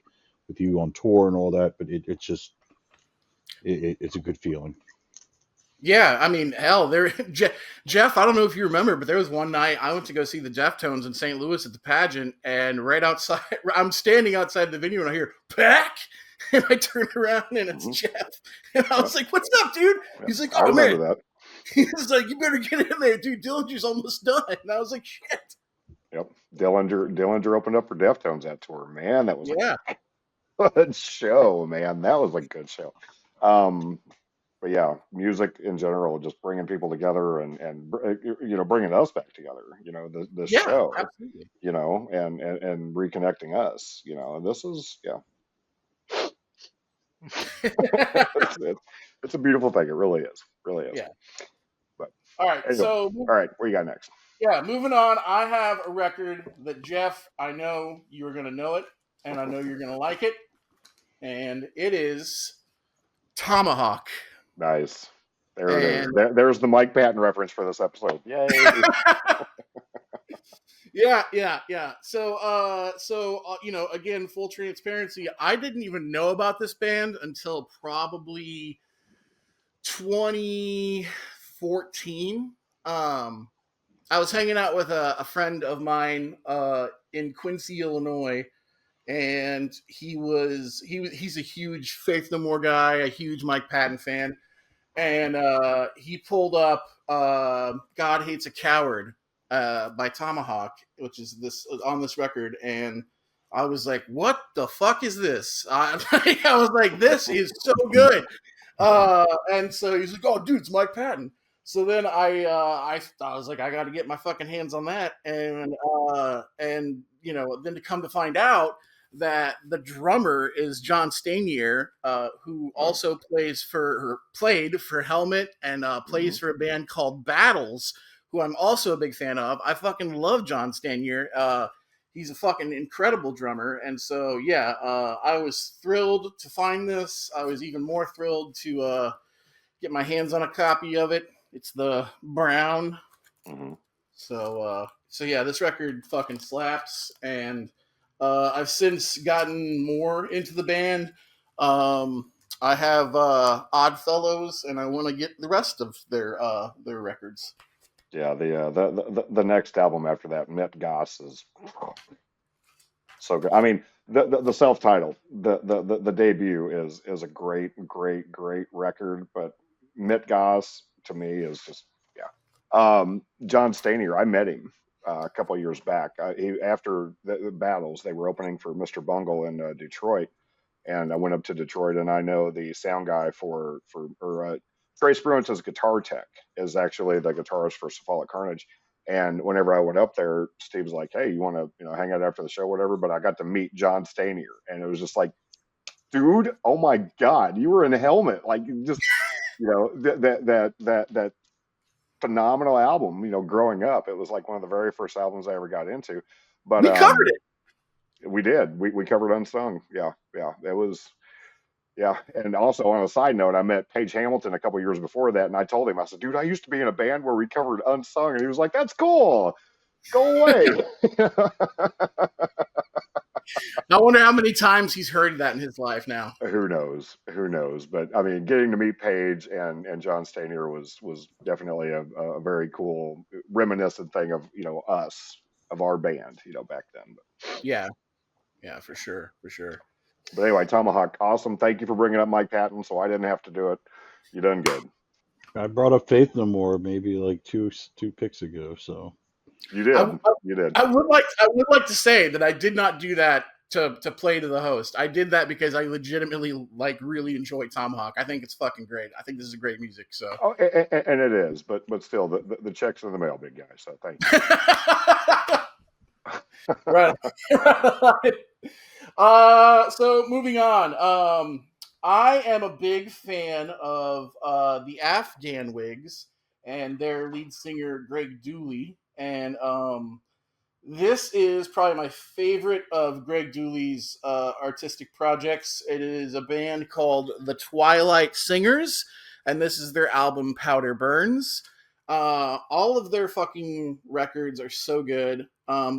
[SPEAKER 1] with you on tour and all that. But it's just it's a good feeling.
[SPEAKER 3] yeah, I mean, hell, Jeff. I don't know if you remember, but there was one night I went to go see the Deftones in St. Louis at the pageant, and right outside, I'm standing outside the venue, and I hear Peck, and I turn around, and it's
[SPEAKER 2] Hmm.
[SPEAKER 3] Jeff, and I was
[SPEAKER 2] Yep.
[SPEAKER 3] like, "What's up, dude?"
[SPEAKER 2] Yep.
[SPEAKER 3] He's like,
[SPEAKER 2] I
[SPEAKER 3] "Oh man,"
[SPEAKER 2] remember that.
[SPEAKER 3] he's like, "You better get in there, dude. Dillinger's almost done," and I was like, "Shit."
[SPEAKER 2] Yep. Dillinger opened up for Deftones that tour. Man, that was a
[SPEAKER 3] Yeah,
[SPEAKER 2] good show, man. That was a good show. Um, but yeah, music in general, just bringing people together and bringing us back together. The
[SPEAKER 3] yeah,
[SPEAKER 2] show,
[SPEAKER 3] absolutely.
[SPEAKER 2] and reconnecting us. And this is it's, it's a beautiful thing. It really is. Really is.
[SPEAKER 3] Yeah.
[SPEAKER 2] But
[SPEAKER 3] All right.
[SPEAKER 2] anyway, all right, what you got next?
[SPEAKER 3] Yeah, moving on. I have a record that Jeff, I know you're going to know it, and I know you're going to like it, and it is Tomahawk.
[SPEAKER 2] Nice. There it is.
[SPEAKER 3] And
[SPEAKER 2] There's the Mike Patton reference for this episode. Yay.
[SPEAKER 3] yeah. Again, full transparency, I didn't even know about this band until probably 2014. I was hanging out with a friend of mine in Quincy, Illinois, and he's a huge Faith No More guy, a huge Mike Patton fan, and he pulled up "God Hates a Coward" by Tomahawk, which is this on this record, and I was like, "What the fuck is this?" I was like, "This is so good," and so he's like, "Oh, dude, it's Mike Patton." So then I was like, I got to get my fucking hands on that, and then to come to find out that the drummer is John Stanier, who
[SPEAKER 2] Oh.
[SPEAKER 3] also played for Helmet and
[SPEAKER 2] Hmm.
[SPEAKER 3] plays for a band called Battles, who I'm also a big fan of. I fucking love John Stanier. He's a fucking incredible drummer, and so yeah, I was thrilled to find this. I was even more thrilled to get my hands on a copy of it. It's the Brown.
[SPEAKER 2] Hmm.
[SPEAKER 3] So yeah, this record fucking slaps, and I've since gotten more into the band. I have Oddfellows, and I want to get the rest of their records.
[SPEAKER 2] Yeah, the next album after that, Met Goss, is so good. I mean, the self-titled, the debut is a great record, but Met Goss to me is just yeah. John Stanier, I met him a couple of years back. After the battles, they were opening for Mr. Bungle in Detroit, and I went up to Detroit, and I know the sound guy for or Trey Spruance's guitar tech is actually the guitarist for Cephalic Carnage. And whenever I went up there, Steve was like, "Hey, you want to hang out after the show, whatever?" But I got to meet John Stanier, and it was just like, dude, oh my god, you were in a helmet, like you just that phenomenal album. Growing up, it was like one of the very first albums I ever got into. But
[SPEAKER 3] We covered it.
[SPEAKER 2] we did. We covered Unsung. Yeah, yeah. It was yeah. And also on a side note, I met Page Hamilton a couple years before that, and I told him, I said, dude, I used to be in a band where we covered Unsung, and he was like, that's cool. Go away.
[SPEAKER 3] I wonder how many times he's heard that in his life now.
[SPEAKER 2] Who knows? Who knows? But I mean, getting to meet Paige and John Stanier was definitely a very cool, reminiscent thing of us, of our band, back then.
[SPEAKER 3] Yeah, yeah, for sure, for sure.
[SPEAKER 2] But anyway, Tomahawk, awesome. Thank you for bringing up Mike Patton, so I didn't have to do it. You done good.
[SPEAKER 1] I brought up Faith No More maybe like two picks ago. So
[SPEAKER 2] You
[SPEAKER 3] I,
[SPEAKER 2] did.
[SPEAKER 3] I,
[SPEAKER 2] You did.
[SPEAKER 3] I would like to say that I did not do that to play to the host. I did that because I legitimately really enjoy Tomahawk. I think it's fucking great. I think this is great music. So.
[SPEAKER 2] Oh, and it is, but still, the checks in the mail, big guy. So thank you.
[SPEAKER 3] Right. So moving on. I am a big fan of the Afghan Wigs and their lead singer Greg Dooley, and this is probably my favorite of Greg Dooley's artistic projects. It is a band called the Twilight Singers, and this is their album Powder Burns. All of their fucking records are so good.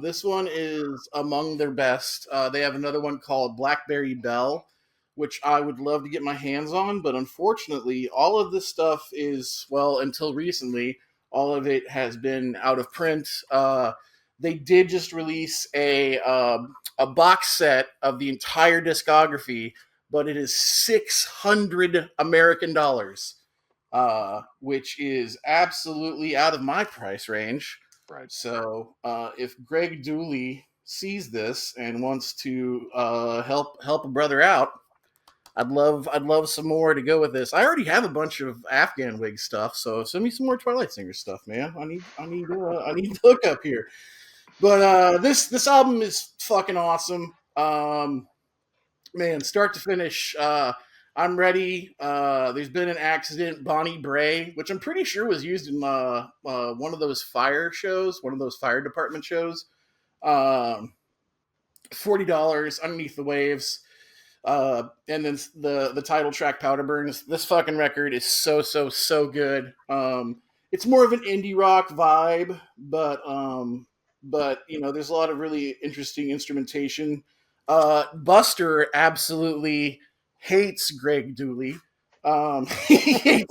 [SPEAKER 3] This one is among their best. They have another one called Blackberry Bell, which I would love to get my hands on, but unfortunately, all of this stuff is, well, until recently, all of it has been out of print. They did just release a box set of the entire discography, but it is $600 American, which is absolutely out of my price range.
[SPEAKER 2] Right.
[SPEAKER 3] So if Greg Dooley sees this and wants to help a brother out, I'd love some more to go with this. I already have a bunch of Afghan Wig stuff, so send me some more Twilight Singer stuff, man. I need to hook up here. But this album is fucking awesome. Man, start to finish. I'm ready. There's been an accident, Bonnie Bray, which I'm pretty sure was used in one of those fire shows, one of those fire department shows. Um, $40 underneath the waves. And then the title track Powder Burns. This fucking record is so good. It's more of an indie rock vibe, but there's a lot of really interesting instrumentation. Buster absolutely hates Greg Dooley. He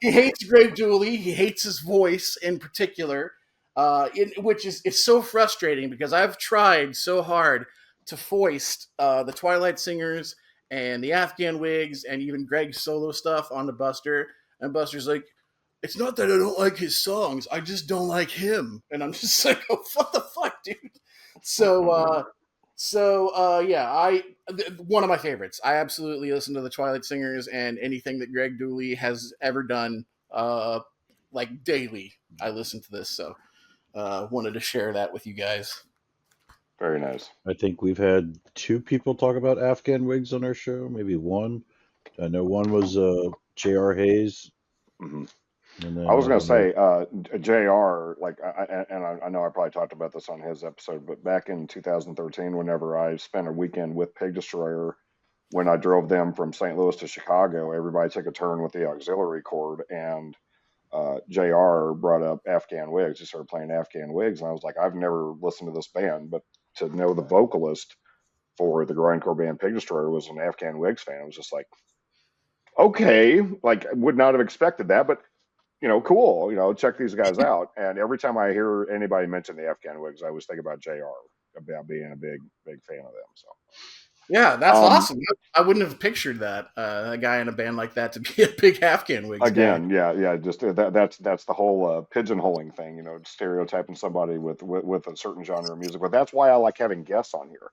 [SPEAKER 3] hates Greg Dooley. He hates his voice in particular, which is it's so frustrating because I've tried so hard to foist the Twilight Singers and the Afghan Wigs and even Greg's solo stuff onto Buster. And Buster's like, it's not that I don't like his songs, I just don't like him. And I'm just like, oh, what the fuck, dude? So yeah, one of my favorites. I absolutely listen to the Twilight Singers and anything that Greg Dooley has ever done, like daily. I listen to this, so wanted to share that with you guys.
[SPEAKER 2] Very nice.
[SPEAKER 1] I think we've had two people talk about Afghan Wigs on our show, maybe one. I know one was J.R. Hayes,
[SPEAKER 2] Hmm.
[SPEAKER 1] and
[SPEAKER 2] I
[SPEAKER 1] then
[SPEAKER 2] was
[SPEAKER 1] I
[SPEAKER 2] going to
[SPEAKER 1] don't know.
[SPEAKER 2] say, Jr. Like, I know I probably talked about this on his episode, but back in 2013, whenever I spent a weekend with Pig Destroyer, when I drove them from St. Louis to Chicago, everybody took a turn with the auxiliary cord, and Jr. brought up Afghan Wigs. He started playing Afghan Wigs, and I was like, I've never listened to this band, but to know the vocalist for the grindcore band Pig Destroyer was an Afghan Wigs fan, I was just like, okay, like I would not have expected that, but cool, check these guys out. And every time I hear anybody mention the Afghan Wigs, I always think about JR, about being a big fan of them. So,
[SPEAKER 3] Yeah, that's
[SPEAKER 2] um,
[SPEAKER 3] awesome. I wouldn't have pictured that a guy in a band like that to be a big Afghan Wigs guy.
[SPEAKER 2] again, yeah, just that's the whole pigeonholing thing, stereotyping somebody with a certain genre of music. But that's why I like having guests on here,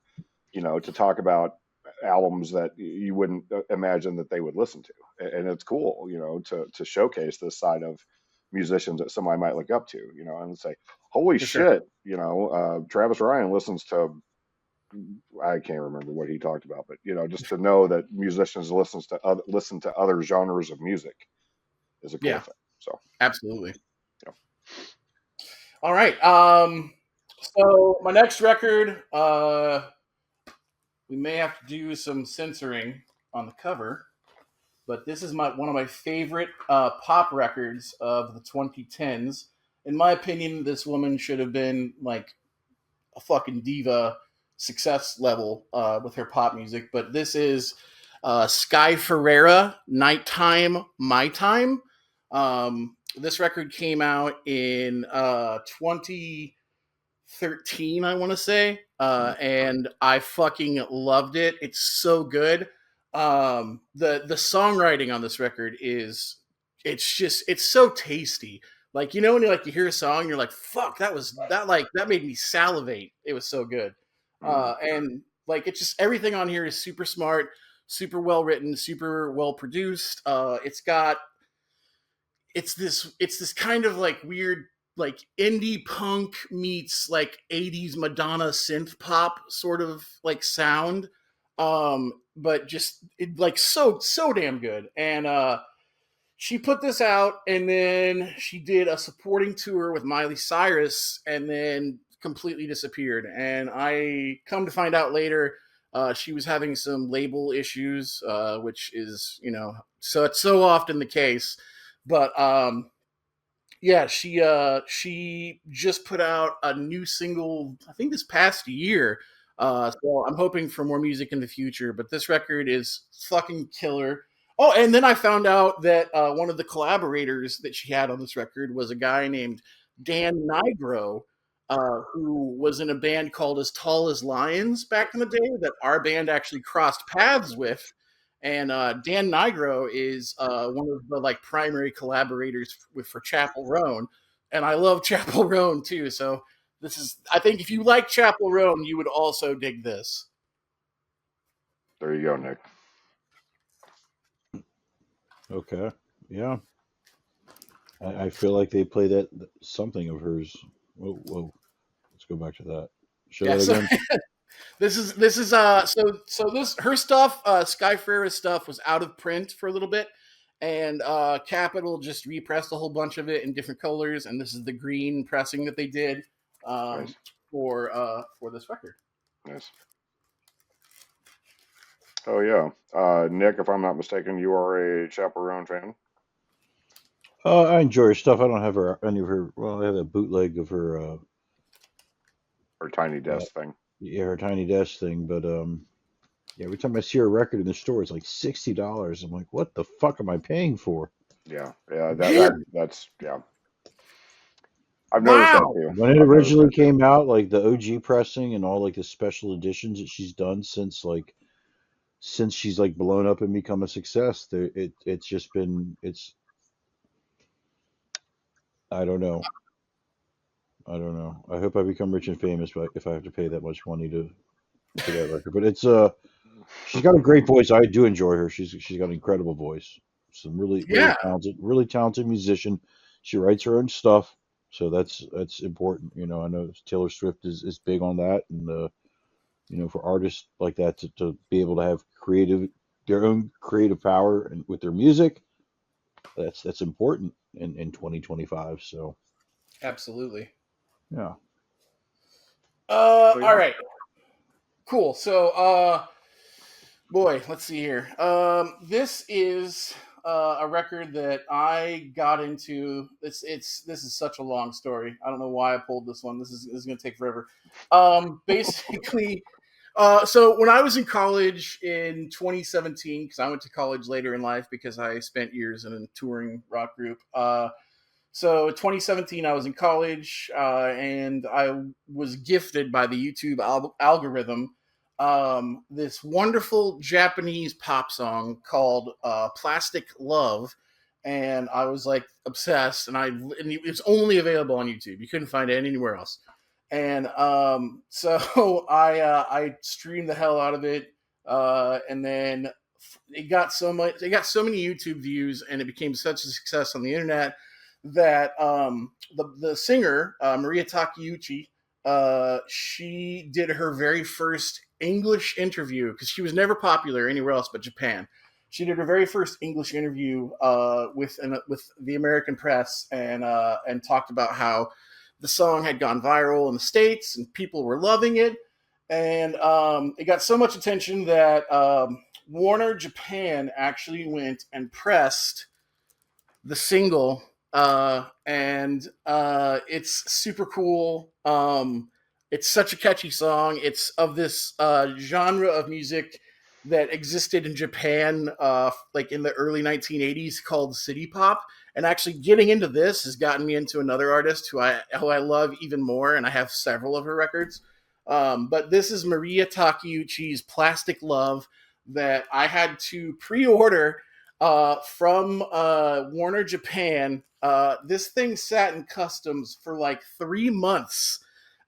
[SPEAKER 2] to talk about albums that you wouldn't imagine that they would listen to, and it's cool, to showcase this side of musicians that somebody might look up to, and say, holy
[SPEAKER 3] For sure.
[SPEAKER 2] shit, Travis Ryan listens to, I can't remember what he talked about, but just to know that musicians listen to other genres of music is a cool
[SPEAKER 3] Yeah,
[SPEAKER 2] thing. So,
[SPEAKER 3] absolutely.
[SPEAKER 2] you
[SPEAKER 3] All right. So my next record, we may have to do some censoring on the cover, but this is one of my favorite pop records of the 2010s. in my opinion, this woman should have been like a fucking diva success level with her pop music. But this is Sky Ferreira, Nighttime, My Time. This record came out in 2013, I want to say, and I fucking loved it. It's so good. The songwriting on this record is it's so tasty. Like when you hear a song, you're like, "Fuck, that made me salivate." It was so good,
[SPEAKER 2] Mm.
[SPEAKER 3] and like it's just everything on here is super smart, super well written, super well produced. It's this kind of like weird like indie punk meets like 80s Madonna synth pop sort of like sound, but just like so damn good. And she put this out, and then she did a supporting tour with Miley Cyrus, and then completely disappeared. And I come to find out later, she was having some label issues, which is so it's so often the case. But yeah, she just put out a new single, I think this past year. So I'm hoping for more music in the future. But this record is fucking killer. Oh, and then I found out that one of the collaborators that she had on this record was a guy named Dan Nigro, who was in a band called As Tall as Lions back in the day that our band actually crossed paths with. And Dan Nigro is one of the like primary collaborators for Chapel Roan, and I love Chapel Roan too. So I think if you like Chapel Roan, you would also dig this.
[SPEAKER 2] There you go, Nick.
[SPEAKER 1] Okay. Yeah. I feel like they play that something of hers. Whoa, whoa. Let's go back to that. Show
[SPEAKER 3] Yeah.
[SPEAKER 1] that
[SPEAKER 3] So
[SPEAKER 1] again.
[SPEAKER 3] this is so this her stuff, Sky Ferreira's stuff was out of print for a little bit, and Capitol just repressed a whole bunch of it in different colors, and this is the green pressing that they did um,
[SPEAKER 2] Nice,
[SPEAKER 3] for this record.
[SPEAKER 2] nice. Oh yeah, Nick. If I'm not mistaken, you are a Chaperone fan,
[SPEAKER 1] I enjoy her stuff. I don't have any of her. Well, I have a bootleg of her.
[SPEAKER 2] or Tiny
[SPEAKER 1] Uh,
[SPEAKER 2] Desk thing.
[SPEAKER 1] yeah, her Tiny Desk thing. But yeah, every time I see her record in the store, it's like $60. I'm like, what the fuck am I paying for?
[SPEAKER 2] Yeah, yeah.
[SPEAKER 3] Yeah.
[SPEAKER 2] That's yeah. I've noticed that
[SPEAKER 3] Wow.
[SPEAKER 2] too.
[SPEAKER 1] When it
[SPEAKER 2] I've noticed
[SPEAKER 1] originally
[SPEAKER 2] that too.
[SPEAKER 1] came out, like the OG pressing and all like the special editions that she's done since she's like blown up and become a success, it's just been it's I don't know. I don't know. I hope I become rich and famous, but if I have to pay that much money to for that record. But it's she's got a great voice. I do enjoy her. She's got an incredible voice. Some
[SPEAKER 3] Yeah.
[SPEAKER 1] really talented musician. She writes her own stuff, so that's important. I know Taylor Swift is big on that, and for artists like that to be able to have their own creative power and with their music, that's important in 2025. So
[SPEAKER 3] Absolutely.
[SPEAKER 1] yeah.
[SPEAKER 2] So
[SPEAKER 3] All
[SPEAKER 2] yeah,
[SPEAKER 3] right. Cool. So, boy, let's see here. This is a record that I got into. This is such a long story. I don't know why I pulled this one. This is going to take forever. Basically, so when I was in college in 2017, because I went to college later in life because I spent years in a touring rock group. So 2017, I was in college, and I was gifted by the YouTube algorithm this wonderful Japanese pop song called "Plastic Love," and I was like obsessed. And it's only available on YouTube. You couldn't find it anywhere else. And so I streamed the hell out of it, and then it got so many YouTube views, and it became such a success on the internet that the singer Maria Takeuchi, she did her very first English interview because she was never popular anywhere else but Japan. She did her very first English interview with the American press, and talked about how the song had gone viral in the States and people were loving it, and it got so much attention that Warner Japan actually went and pressed the single And it's super cool. It's such a catchy song. It's of this genre of music that existed in Japan, like in the early 1980s, called city pop. And actually, getting into this has gotten me into another artist who I love even more, and I have several of her records. But this is Maria Takeuchi's "Plastic Love" that I had to pre-order from Warner Japan. This thing sat in customs for like 3 months,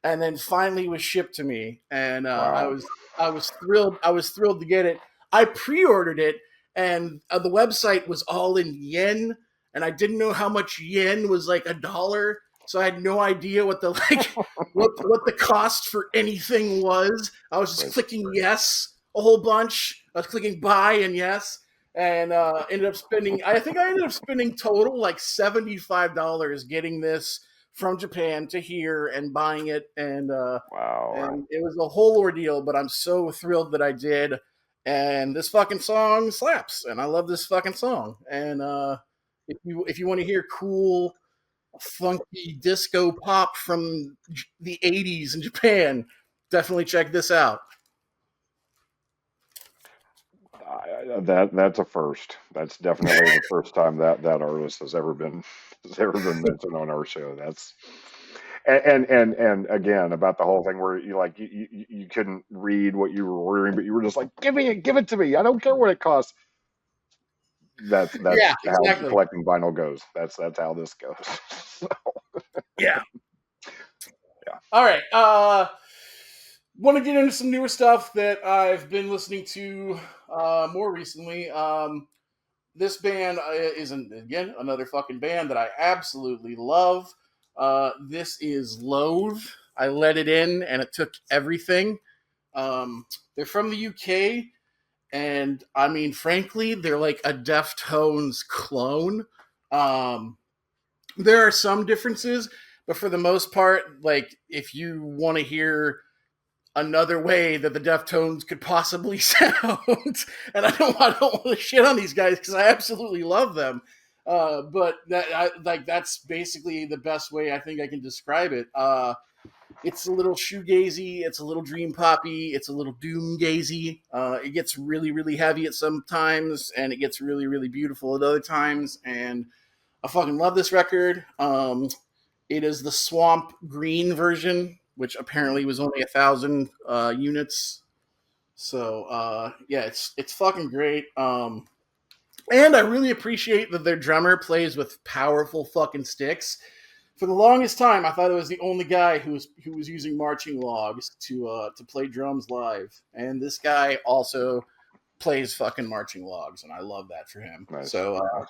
[SPEAKER 3] and then finally was shipped to me. And
[SPEAKER 2] Wow.
[SPEAKER 3] I was thrilled. I was thrilled to get it. I pre-ordered it, and the website was all in yen, and I didn't know how much yen was like $1, so I had no idea what the like what the cost for anything was. I was just
[SPEAKER 2] Right.
[SPEAKER 3] clicking yes a whole bunch. I was clicking buy and yes, and ended up spending. I think I ended up spending total like $75 getting this from Japan to here and buying it,
[SPEAKER 2] Wow.
[SPEAKER 3] and it was a whole ordeal. But I'm so thrilled that I did. And this fucking song slaps, and I love this fucking song. And if you want to hear cool, funky disco pop from the '80s in Japan, definitely check this out.
[SPEAKER 2] That's a first. That's definitely the first time that artist has ever been mentioned on our show. That's and again about the whole thing where you couldn't read what you were ordering, but you were just like, give it to me. I don't care what it costs. That's
[SPEAKER 3] Yeah,
[SPEAKER 2] how
[SPEAKER 3] exactly.
[SPEAKER 2] collecting vinyl goes. That's how this goes. So,
[SPEAKER 3] Yeah.
[SPEAKER 2] yeah.
[SPEAKER 3] All right. Want to get into some newer stuff that I've been listening to more recently. This band again another fucking band that I absolutely love. This is Loathe. I let it in, and it took everything. They're from the UK, and I mean, frankly, they're like a Deftones clone. Um, there are some differences, but for the most part, like if you want to hear another way that the Deftones could possibly sound, and I don't want to shit on these guys because I absolutely love them. But that's basically the best way I think I can describe it. It's a little shoegazy, it's a little dream poppy, it's a little doom gazy. It gets really, really heavy at some times, and it gets really, really beautiful at other times. And I fucking love this record. It is the Swamp Green version, which apparently was only 1,000 units. So yeah, it's fucking great. And I really appreciate that their drummer plays with powerful fucking sticks. For the longest time, I thought it was the only guy who was using marching logs to play drums live, and this guy also plays fucking marching logs, and I love that for him.
[SPEAKER 2] Nice.
[SPEAKER 3] So
[SPEAKER 2] Nice.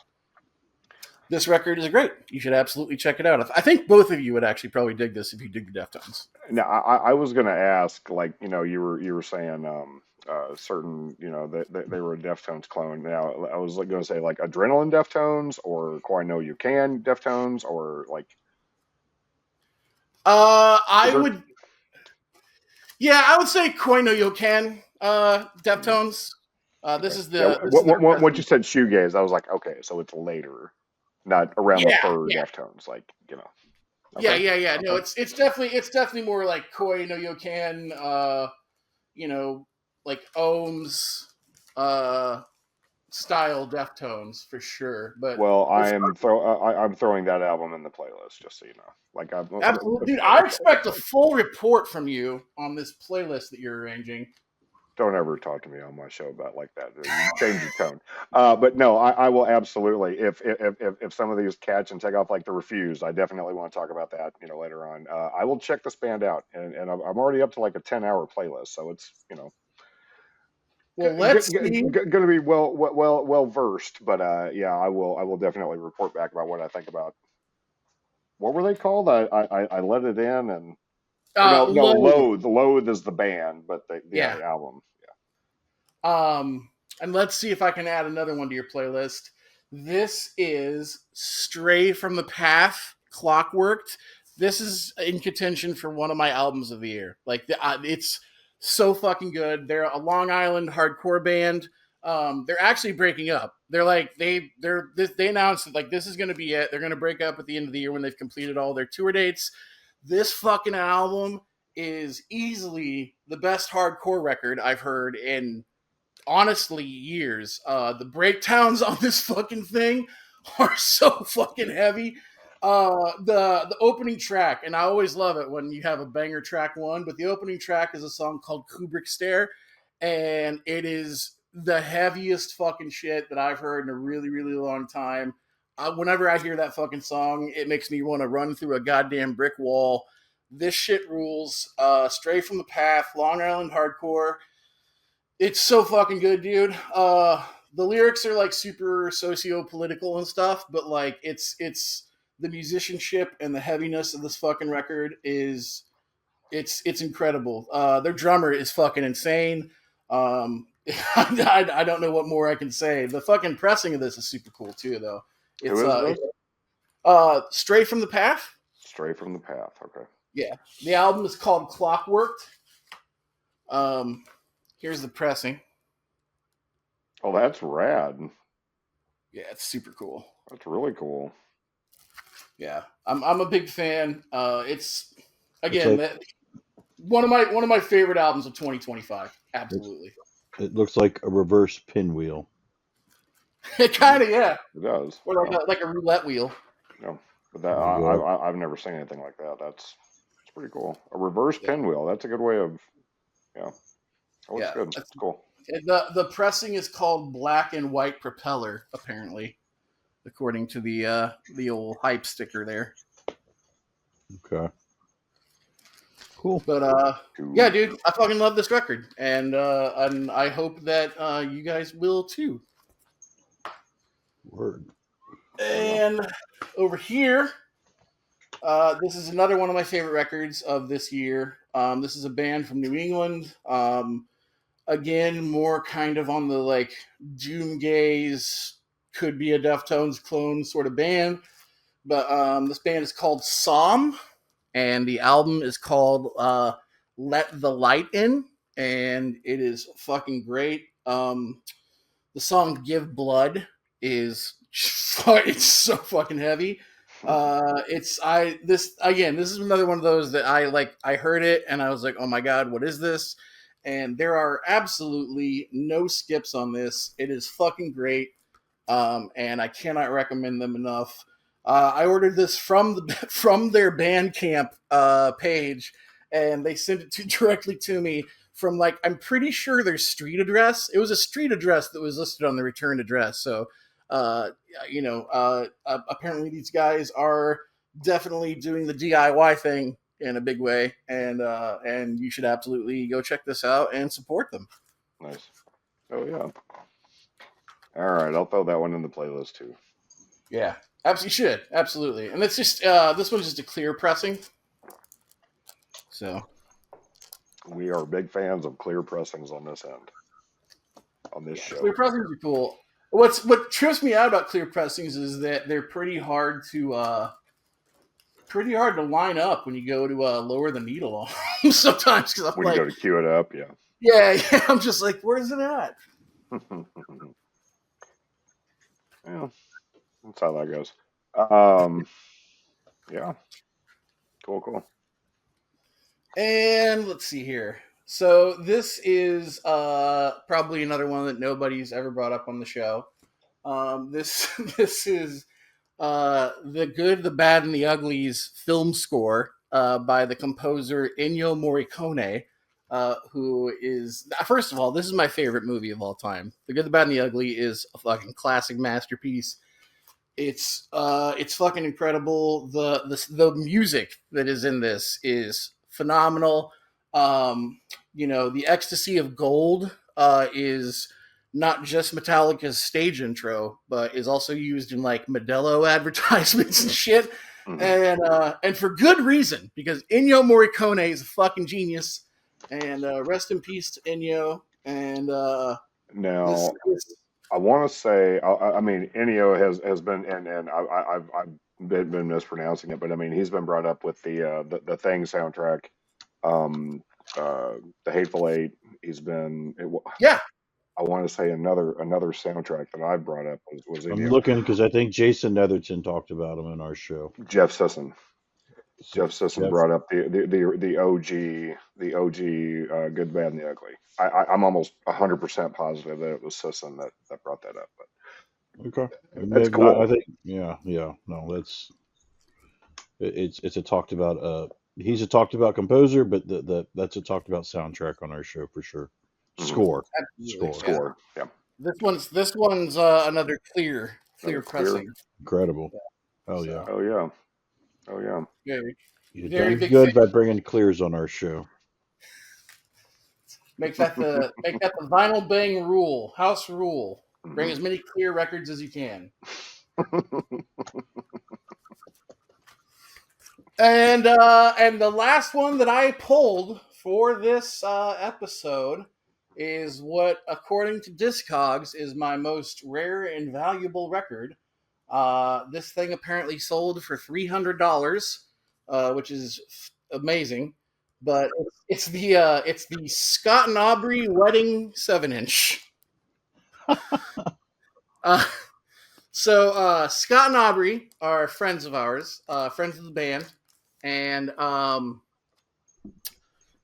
[SPEAKER 3] this record is great. You should absolutely check it out. I think both of you would actually probably dig this if you dig the Deftones.
[SPEAKER 2] Now, I was going to ask, like, you were saying, certain, they were a Deftones clone. Now, I was going to say, like, Adrenaline Deftones or Koi No You Can Deftones, or like, is
[SPEAKER 3] I
[SPEAKER 2] there?
[SPEAKER 3] would, yeah, I would say Koi no Yokan, Deftones.
[SPEAKER 2] Okay. Yeah.
[SPEAKER 3] This is their best.
[SPEAKER 2] What you said, shoegaze, I was like, okay, so it's later, not around the
[SPEAKER 3] Yeah,
[SPEAKER 2] third
[SPEAKER 3] yeah,
[SPEAKER 2] Deftones, like.
[SPEAKER 3] yeah,
[SPEAKER 2] Okay.
[SPEAKER 3] yeah, yeah. No,
[SPEAKER 2] Okay.
[SPEAKER 3] it's definitely more like Koi no Yokan. You know, like Ohms, uh, style Deftones for sure. But
[SPEAKER 2] Well,
[SPEAKER 3] it's
[SPEAKER 2] I'm throwing that album in the playlist, just so you know. Like,
[SPEAKER 3] absolutely, dude. I expect a full report from you on this playlist that you're arranging.
[SPEAKER 2] don't ever talk to me on my show about like that. You change your tone. But no, I will absolutely. If some of these catch and take off like the Refused, I definitely want to talk about that. Later on. I will check this band out, and I'm already up to like a 10-hour playlist, so it's
[SPEAKER 3] Well, let's see.
[SPEAKER 2] going to be well versed. But yeah, I will definitely report back about what I think about. What were they called? I let it in, and or no,
[SPEAKER 3] Load.
[SPEAKER 2] Loathe is the band, but
[SPEAKER 3] Yeah.
[SPEAKER 2] the album.
[SPEAKER 3] And let's see if I can add another one to your playlist. This is Stray from the Path, Clockworked. This is in contention for one of my albums of the year. Like, it's so fucking good. They're a Long Island hardcore band. they're actually breaking up. They're like they announced that like this is going to be it. They're going to break up at the end of the year when they've completed all their tour dates. This fucking album is easily the best hardcore record I've heard in honestly years. The breakdowns on this fucking thing are so fucking heavy. The opening track, and I always love it when you have a banger track one, but the opening track is a song called Kubrick Stare, and it is the heaviest fucking shit that I've heard in a really, really long time. Whenever I hear that fucking song, it makes me want to run through a goddamn brick wall. This shit rules. Stray from the Path, Long Island Hardcore. It's so fucking good, dude. The lyrics are like super socio-political and stuff, but like it's the musicianship and the heaviness of this fucking record is it's incredible. Their drummer is fucking insane. I don't know what more I can say. The fucking pressing of this is super cool too, though. It's
[SPEAKER 2] Who is this?
[SPEAKER 3] Straight from the Path.
[SPEAKER 2] Stray from the Path. Okay.
[SPEAKER 3] Yeah, the album is called Clockworked. Um, Here's the pressing.
[SPEAKER 2] Oh, that's rad.
[SPEAKER 3] Yeah, it's super cool.
[SPEAKER 2] That's really cool.
[SPEAKER 3] Yeah, I'm a big fan. It's
[SPEAKER 1] It's
[SPEAKER 3] again
[SPEAKER 1] like
[SPEAKER 3] one of my favorite albums of 2025. Absolutely.
[SPEAKER 1] it looks like a reverse pinwheel.
[SPEAKER 3] It kind of yeah,
[SPEAKER 2] It does.
[SPEAKER 3] or like a roulette wheel.
[SPEAKER 2] Yeah. But that
[SPEAKER 1] There you go.
[SPEAKER 2] I've never seen anything like that. That's pretty cool. A reverse
[SPEAKER 3] Yeah.
[SPEAKER 2] pinwheel. That's a good way of yeah. That looks
[SPEAKER 3] Yeah,
[SPEAKER 2] good. It's cool.
[SPEAKER 3] the pressing is called Black and White Propeller, apparently, according to the old hype sticker there.
[SPEAKER 1] Okay. Cool.
[SPEAKER 3] But
[SPEAKER 2] Cool.
[SPEAKER 3] yeah, dude, I fucking love this record, and I hope that you guys will too.
[SPEAKER 1] Word.
[SPEAKER 3] And over here, this is another one of my favorite records of this year. This is a band from New England. Again, more kind of on the like doom gaze, could be a Deftones clone sort of band. But this band is called Psalm, and the album is called Let the Light In, and it is fucking great. The song Give Blood is it's so fucking heavy. This is another one of those that I heard it and I was like, oh my god, what is this? And there are absolutely no skips on this. It is fucking great. And I cannot recommend them enough. I ordered this from from their Bandcamp page, and they sent it directly to me from like I'm pretty sure their street address. It was a street address that was listed on the return address. So, apparently these guys are definitely doing the DIY thing in a big way, and you should absolutely go check this out and support them.
[SPEAKER 2] Nice. Oh yeah. All right, I'll throw that one in the playlist too.
[SPEAKER 3] Yeah, absolutely should absolutely, and it's just this one's just a clear pressing. So
[SPEAKER 2] We are big fans of clear pressings on this end. On this
[SPEAKER 3] yeah,
[SPEAKER 2] show.
[SPEAKER 3] clear pressings are cool. What trips me out about clear pressings is that they're pretty hard to line up when you go to lower the needle on them sometimes because I'm
[SPEAKER 2] When
[SPEAKER 3] like,
[SPEAKER 2] you go to cue it up, yeah.
[SPEAKER 3] yeah, I'm just like, where's it at?
[SPEAKER 2] Yeah, that's how that goes. Yeah, cool.
[SPEAKER 3] And let's see here. So this is probably another one that nobody's ever brought up on the show. This this is the Good, the Bad, and the Ugly's film score by the composer Ennio Morricone, who is, first of all, this is my favorite movie of all time. The Good, the Bad, and the Ugly is a fucking classic masterpiece. It's fucking incredible. The music that is in this is phenomenal. The Ecstasy of Gold is not just Metallica's stage intro, but is also used in like Modelo advertisements and shit. And for good reason, because Ennio Morricone is a fucking genius. And rest in peace to Ennio. And
[SPEAKER 2] Now, I want to say, I mean, Ennio has been, and I've been mispronouncing it, but I mean, he's been brought up with the Thing soundtrack, the Hateful Eight. He's been,
[SPEAKER 3] yeah,
[SPEAKER 2] I want to say another soundtrack that I brought up was
[SPEAKER 1] I'm
[SPEAKER 2] either
[SPEAKER 1] looking because I think Jason Netherton talked about him in our show.
[SPEAKER 2] Jeff Sisson.
[SPEAKER 1] So,
[SPEAKER 2] Jeff Sisson
[SPEAKER 1] Jeff,
[SPEAKER 2] brought up the OG Good Bad and the Ugly. I'm almost 100% positive that it was Sisson that brought that up,
[SPEAKER 1] okay,
[SPEAKER 2] but that's
[SPEAKER 1] I
[SPEAKER 2] cool.
[SPEAKER 1] think yeah, no, it's a talked about he's a talked about composer, but that's a talked about soundtrack on our show for sure.
[SPEAKER 2] Hmm.
[SPEAKER 1] Score,
[SPEAKER 3] Absolutely,
[SPEAKER 1] score,
[SPEAKER 3] yeah.
[SPEAKER 2] Score, yeah,
[SPEAKER 3] This one's another clear
[SPEAKER 2] another clear.
[SPEAKER 3] pressing.
[SPEAKER 1] incredible. Oh
[SPEAKER 3] So
[SPEAKER 1] yeah,
[SPEAKER 2] Oh yeah, oh yeah.
[SPEAKER 3] very
[SPEAKER 1] you've
[SPEAKER 3] very
[SPEAKER 1] done
[SPEAKER 3] big fan.
[SPEAKER 1] good by bringing clears on our show.
[SPEAKER 3] Make that the vinyl bang rule, house rule. Bring
[SPEAKER 2] Hmm.
[SPEAKER 3] as many clear records as you can. And the last one that I pulled for this episode is what, according to Discogs, is my most rare and valuable record. This thing apparently sold for $300, which is amazing. But it's the Scott and Aubrey wedding 7-inch. Uh, so Scott and Aubrey are friends of ours, friends of the band, and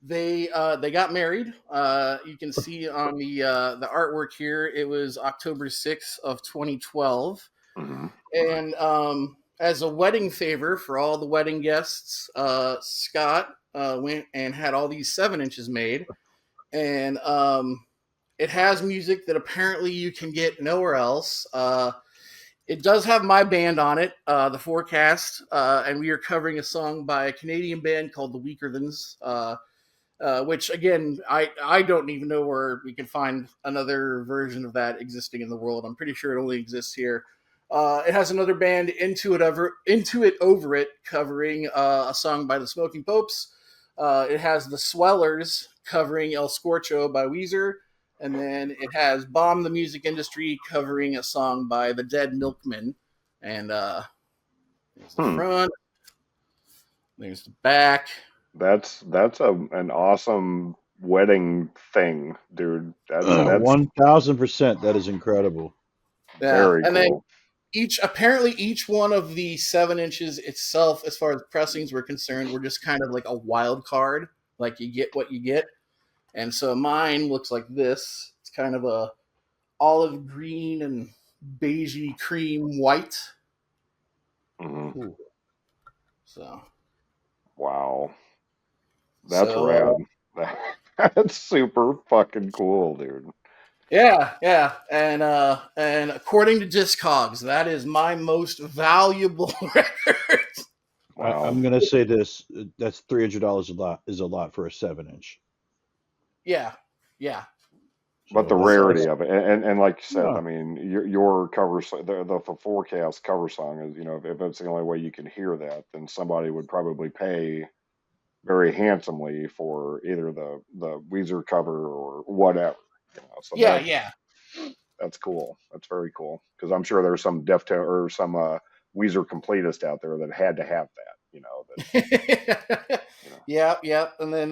[SPEAKER 3] they got married. You can see on the artwork here. It was October 6th of 2012,
[SPEAKER 2] Hmm.
[SPEAKER 3] and as a wedding favor for all the wedding guests, Scott went and had all these 7-inches made, and it has music that apparently you can get nowhere else. It does have my band on it, the Forecast, and we are covering a song by a Canadian band called the Weakerthans. Which again, I don't even know where we can find another version of that existing in the world. I'm pretty sure it only exists here. It has another band, Into It Over It, covering a song by the Smoking Popes. It has the Swellers covering El Scorcho by Weezer, and then it has Bomb the Music Industry covering a song by the Dead Milkmen. And there's the
[SPEAKER 2] Hmm.
[SPEAKER 3] front, there's the back.
[SPEAKER 2] That's an awesome wedding thing, dude. That's
[SPEAKER 1] 1000%. That is incredible.
[SPEAKER 3] Yeah,
[SPEAKER 2] very
[SPEAKER 3] and then
[SPEAKER 2] cool.
[SPEAKER 3] each one of the 7 inches itself, as far as pressings were concerned, were just kind of like a wild card. Like you get what you get, and so mine looks like this. It's kind of a olive green and beigey cream white.
[SPEAKER 2] Hmm.
[SPEAKER 3] Ooh. So
[SPEAKER 2] Wow, that's
[SPEAKER 3] so
[SPEAKER 2] rad. That's super fucking cool, dude.
[SPEAKER 3] yeah, and according to Discogs, that is my most valuable record.
[SPEAKER 2] Wow.
[SPEAKER 1] I'm gonna say this. That's $300 a lot for a 7-inch.
[SPEAKER 3] Yeah, yeah.
[SPEAKER 2] But
[SPEAKER 1] So
[SPEAKER 2] the
[SPEAKER 3] So
[SPEAKER 2] rarity of it, and like you said,
[SPEAKER 1] yeah,
[SPEAKER 2] I mean, your cover, the Forecast cover song is, if it's the only way you can hear that, then somebody would probably pay very handsomely for either the Weezer cover or whatever. So
[SPEAKER 3] yeah, yeah.
[SPEAKER 2] that's cool. That's very cool because I'm sure there's some Deftone or some Weezer completist out there that had to have that. That you know.
[SPEAKER 3] Yeah. And then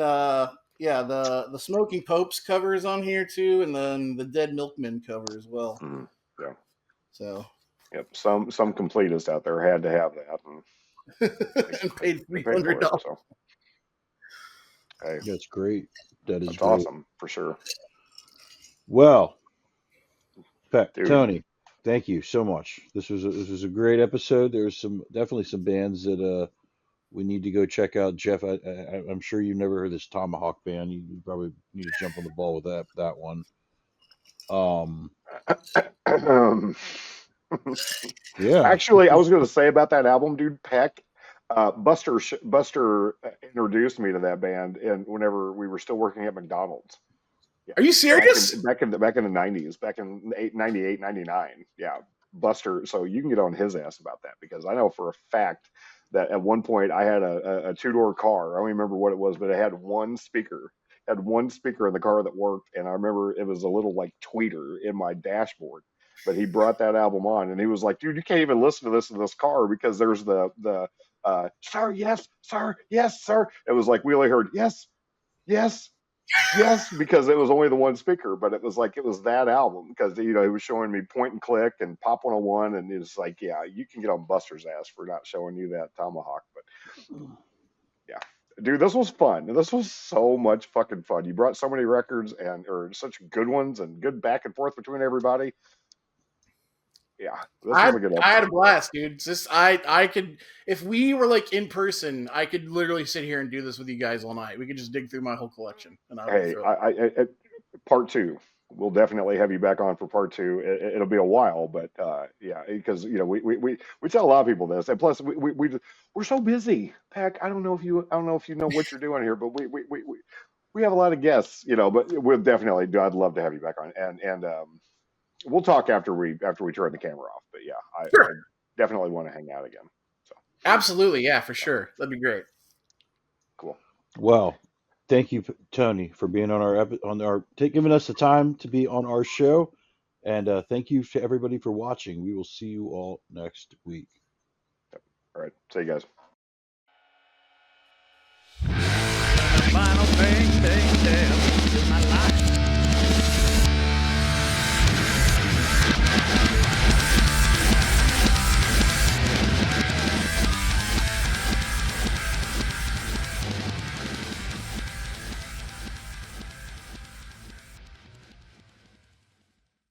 [SPEAKER 3] yeah, the Smoking Popes cover is on here too, and then the Dead Milkmen cover as well.
[SPEAKER 2] Mhm. Yeah.
[SPEAKER 3] So
[SPEAKER 2] Yep. Some completist out there had to have that, and
[SPEAKER 3] and paid
[SPEAKER 2] they
[SPEAKER 3] three
[SPEAKER 2] paid
[SPEAKER 3] hundred
[SPEAKER 2] for it.
[SPEAKER 3] dollars.
[SPEAKER 2] So hey,
[SPEAKER 1] that's great. That is
[SPEAKER 2] that's
[SPEAKER 1] great.
[SPEAKER 2] awesome for sure,
[SPEAKER 1] Well, Peck,
[SPEAKER 2] dude.
[SPEAKER 1] Tony, thank you so much. This was a great episode. There's definitely some bands that we need to go check out. Jeff, I'm sure you've never heard this Tomahawk band. You probably need to jump on the ball with that one. Um, yeah,
[SPEAKER 2] Actually, I was going to say about that album, dude. Peck, Buster introduced me to that band, and whenever we were still working at McDonald's. Yeah,
[SPEAKER 3] Are you
[SPEAKER 2] back in
[SPEAKER 3] serious?
[SPEAKER 2] the 90s, back in 98, 99. Yeah, Buster. So you can get on his ass about that because I know for a fact that at one point I had a two-door car. I don't remember what it was, but it had one speaker. Had one speaker in the car that worked, and I remember it was a little like tweeter in my dashboard. But he brought that album on, and he was like, "Dude, you can't even listen to this in this car because there's the sir, yes, sir, yes, sir." It was like we only heard yes, yes, Yes, because it was only the one speaker, but it was like it was that album because he was showing me Point and Click and Pop 101, and it's like, yeah, you can get on Buster's ass for not showing you that Tomahawk, but yeah, dude, this was fun. This was so much fucking fun. You brought so many records and or such good ones and good back and forth between everybody. Yeah, this
[SPEAKER 3] I
[SPEAKER 2] was a good
[SPEAKER 3] I had a
[SPEAKER 2] episode.
[SPEAKER 3] blast, dude. It's just I could, if we were like in person, I could literally sit here and do this with you guys all night. We could just dig through my whole collection, and I would be
[SPEAKER 2] Hey,
[SPEAKER 3] thrilled.
[SPEAKER 2] part two. We'll definitely have you back on for part two. It'll be a while, but yeah, because we tell a lot of people this, and plus we're so busy. Peck, I don't know if you know what you're doing here, but we have a lot of guests, but we'll definitely do. I'd love to have you back on, and we'll talk after we turn the camera off. But yeah, I
[SPEAKER 3] Sure,
[SPEAKER 2] definitely want to hang out again. So
[SPEAKER 3] absolutely, yeah, for
[SPEAKER 2] yeah,
[SPEAKER 3] sure. That'd be great.
[SPEAKER 2] cool.
[SPEAKER 1] Well, thank you, Tony, for being on giving us the time to be on our show, and thank you to everybody for watching. We will see you all next week.
[SPEAKER 2] All right, see you guys.